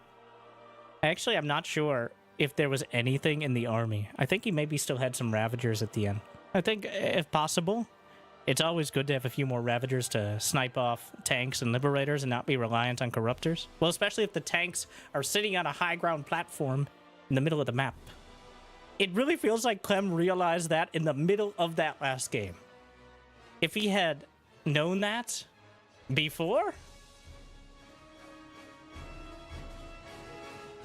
Actually, I'm not sure if there was anything in the army. I think he maybe still had some Ravagers at the end. I think, if possible, it's always good to have a few more Ravagers to snipe off tanks and Liberators and not be reliant on Corruptors. Well, especially if the tanks are sitting on a high ground platform in the middle of the map. It really feels like Clem realized that in the middle of that last game. If he had known that before,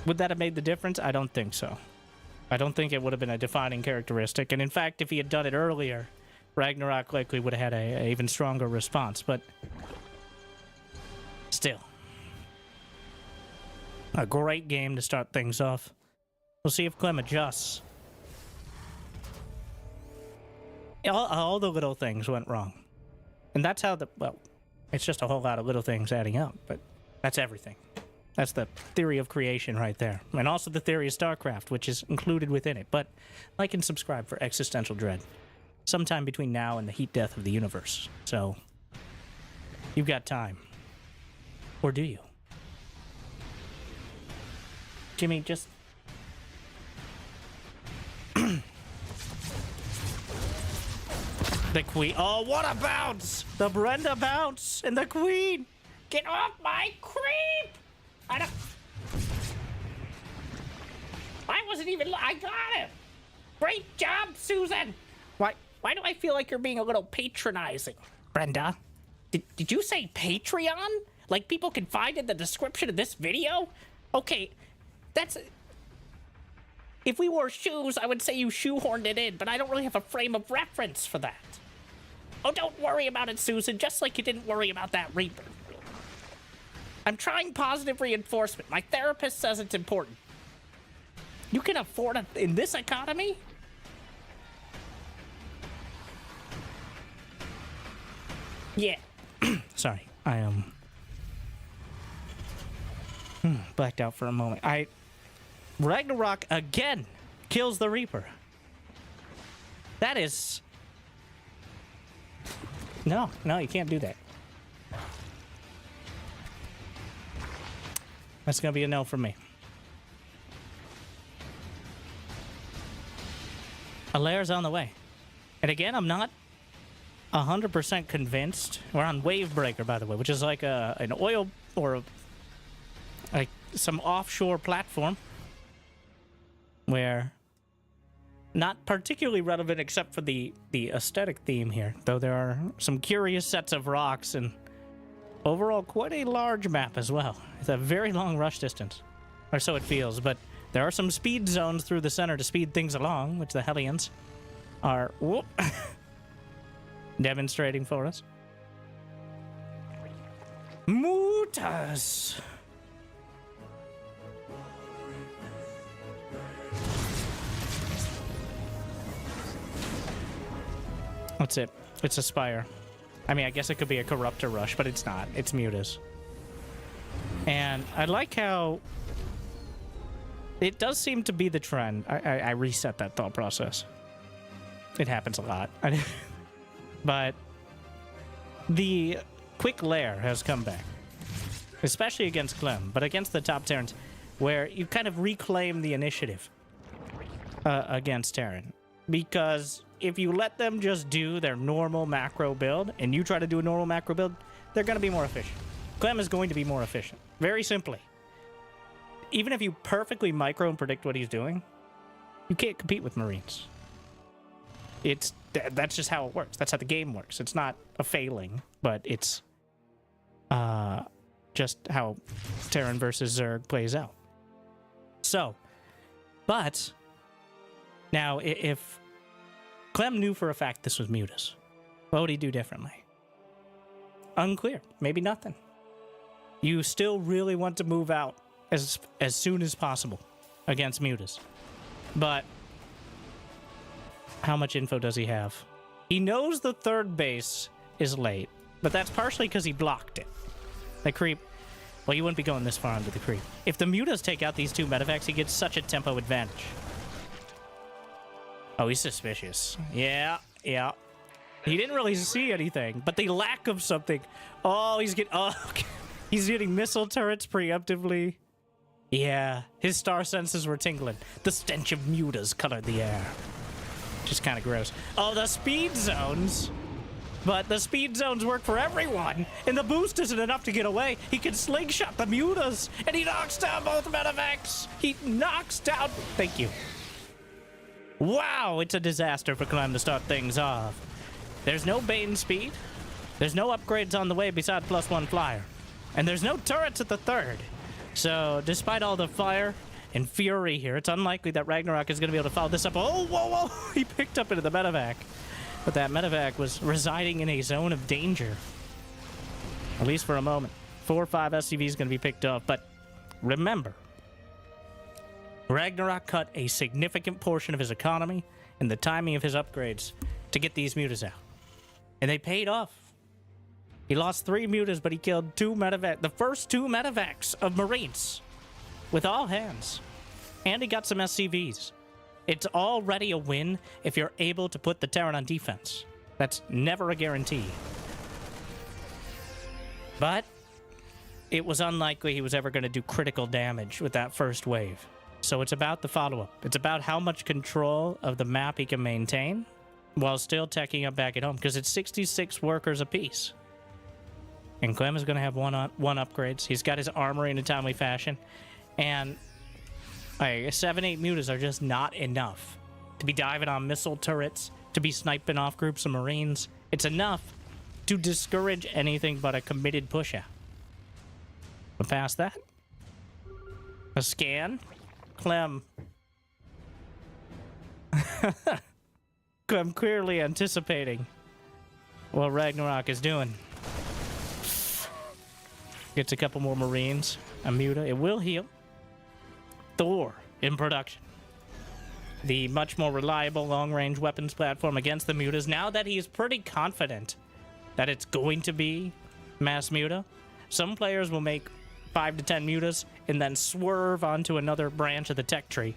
Would that have made the difference? I don't think so. I don't think it would have been a defining characteristic. And in fact, if he had done it earlier, Ragnarok likely would have had a even stronger response. But still, a great game to start things off. We'll see if Clem adjusts. All the little things went wrong. And that's how well, it's just a whole lot of little things adding up, but that's everything. That's the theory of creation right there. And also the theory of StarCraft, which is included within it. But like and subscribe for Existential Dread sometime between now and the heat death of the universe. So, you've got time. Or do you? Jimmy, just... The Queen. Oh, what a bounce! The Brenda bounce and the Queen! Get off my creep! I wasn't even... I got him! Great job, Susan! Why do I feel like you're being a little patronizing? Brenda, did you say Patreon? Like people can find in the description of this video? Okay, that's... If we wore shoes, I would say you shoehorned it in, but I don't really have a frame of reference for that. Oh, don't worry about it, Susan, just like you didn't worry about that Reaper. I'm trying positive reinforcement. My therapist says it's important. You can afford it in this economy? Yeah. Sorry, I blacked out for a moment. Ragnarok again kills the Reaper. That is... No, you can't do that. That's gonna be a no from me. Alair's on the way. And again, I'm not 100% convinced. We're on Wavebreaker, by the way, which is like an oil or like some offshore platform where not particularly relevant except for the aesthetic theme here, though there are some curious sets of rocks and overall quite a large map as well. It's a very long rush distance, or so it feels, but there are some speed zones through the center to speed things along, which the Hellions are demonstrating for us. Mutas! That's it. It's a Spire. I mean, I guess it could be a Corruptor Rush, but it's not. It's Mutas. And I like how it does seem to be the trend. I reset that thought process. It happens a lot. But the quick lair has come back. Especially against Clem, but against the top Terrans, where you kind of reclaim the initiative against Terran. Because if you let them just do their normal macro build, and you try to do a normal macro build, they're going to be more efficient. Clem is going to be more efficient. Very simply. Even if you perfectly micro and predict what he's doing, you can't compete with Marines. That's just how it works. That's how the game works. It's not a failing, but it's just how Terran versus Zerg plays out. So, but now if Clem knew for a fact this was Mutas, what would he do differently? Unclear. Maybe nothing. You still really want to move out as soon as possible against Mutas. But how much info does he have? He knows the third base is late, but that's partially because he blocked it. The creep, well, you wouldn't be going this far into the creep. If the Mutas take out these two Medivacs, he gets such a tempo advantage. Oh, he's suspicious. Yeah. He didn't really see anything, but the lack of something. Oh, he's getting missile turrets preemptively. Yeah, his star senses were tingling. The stench of Mutas colored the air. Just kind of gross. Oh, the speed zones. But the speed zones work for everyone, and the boost isn't enough to get away. He can slingshot the Mutas, and he knocks down both Medivacs. He knocks down... Thank you. Wow, it's a disaster for Clem to start things off. There's no Bane speed. There's no upgrades on the way besides +1 flyer. And there's no turrets at the third. So, despite all the fire and fury here. It's unlikely that Ragnarok is going to be able to follow this up. Oh, whoa, whoa! He picked up into the medevac. But that medevac was residing in a zone of danger. At least for a moment. 4 or 5 SCVs going to be picked up. But remember, Ragnarok cut a significant portion of his economy and the timing of his upgrades to get these mutas out. And they paid off. He lost 3 mutas, but he killed 2 medevacs. The first 2 medevacs of Marines. With all hands. And he got some SCVs. It's already a win if you're able to put the Terran on defense. That's never a guarantee. But it was unlikely he was ever going to do critical damage with that first wave. So it's about the follow-up. It's about how much control of the map he can maintain while still teching up back at home, because it's 66 workers apiece. And Clem is going to have one upgrades. He's got his armory in a timely fashion. And 7-8 mutas are just not enough to be diving on missile turrets, to be sniping off groups of Marines. It's enough to discourage anything but a committed push-out. But past that, a scan. Clem. Clem clearly anticipating what Ragnarok is doing. Gets a couple more Marines. A muta. It will heal. Thor in production. The much more reliable long-range weapons platform against the mutas. Now that he is pretty confident that it's going to be mass muta, some players will make 5 to 10 mutas and then swerve onto another branch of the tech tree,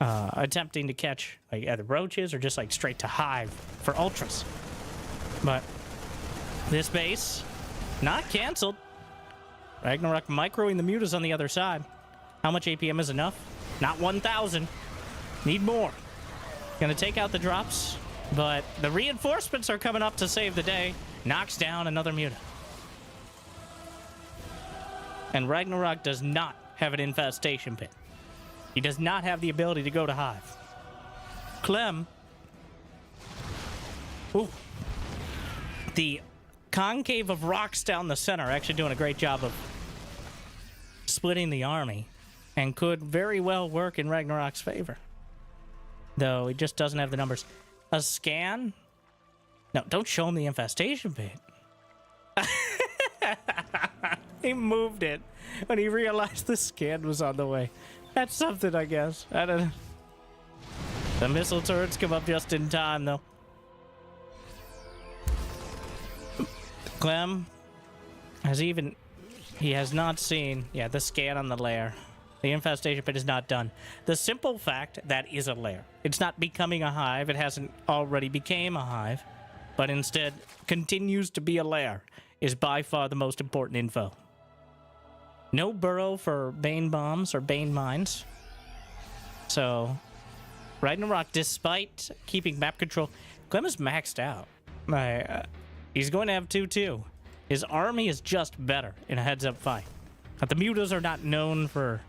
attempting to catch like either roaches or just like straight to hive for ultras. But this base not canceled. Ragnarok microing the mutas on the other side. How much APM is enough? Not 1,000. Need more. Gonna take out the drops, but the reinforcements are coming up to save the day. Knocks down another muta. And Ragnarok does not have an infestation pit. He does not have the ability to go to hive. Clem. Ooh. The concave of rocks down the center are actually doing a great job of splitting the army, and could very well work in Ragnarok's favor. Though he just doesn't have the numbers. A scan? No, don't show him the infestation pit. He moved it when he realized the scan was on the way. That's something, I guess. I don't know. The missile turrets come up just in time, though. Clem has even... He has not seen, the scan on the lair. The infestation pit is not done. The simple fact that is a lair. It's not becoming a hive. It hasn't already became a hive, but instead continues to be a lair is by far the most important info. No burrow for Bane bombs or Bane mines. So, Ragnarok, despite keeping map control, Clem is maxed out. He's going to have 2-2. His army is just better in a heads-up fight. But the mutas are not known for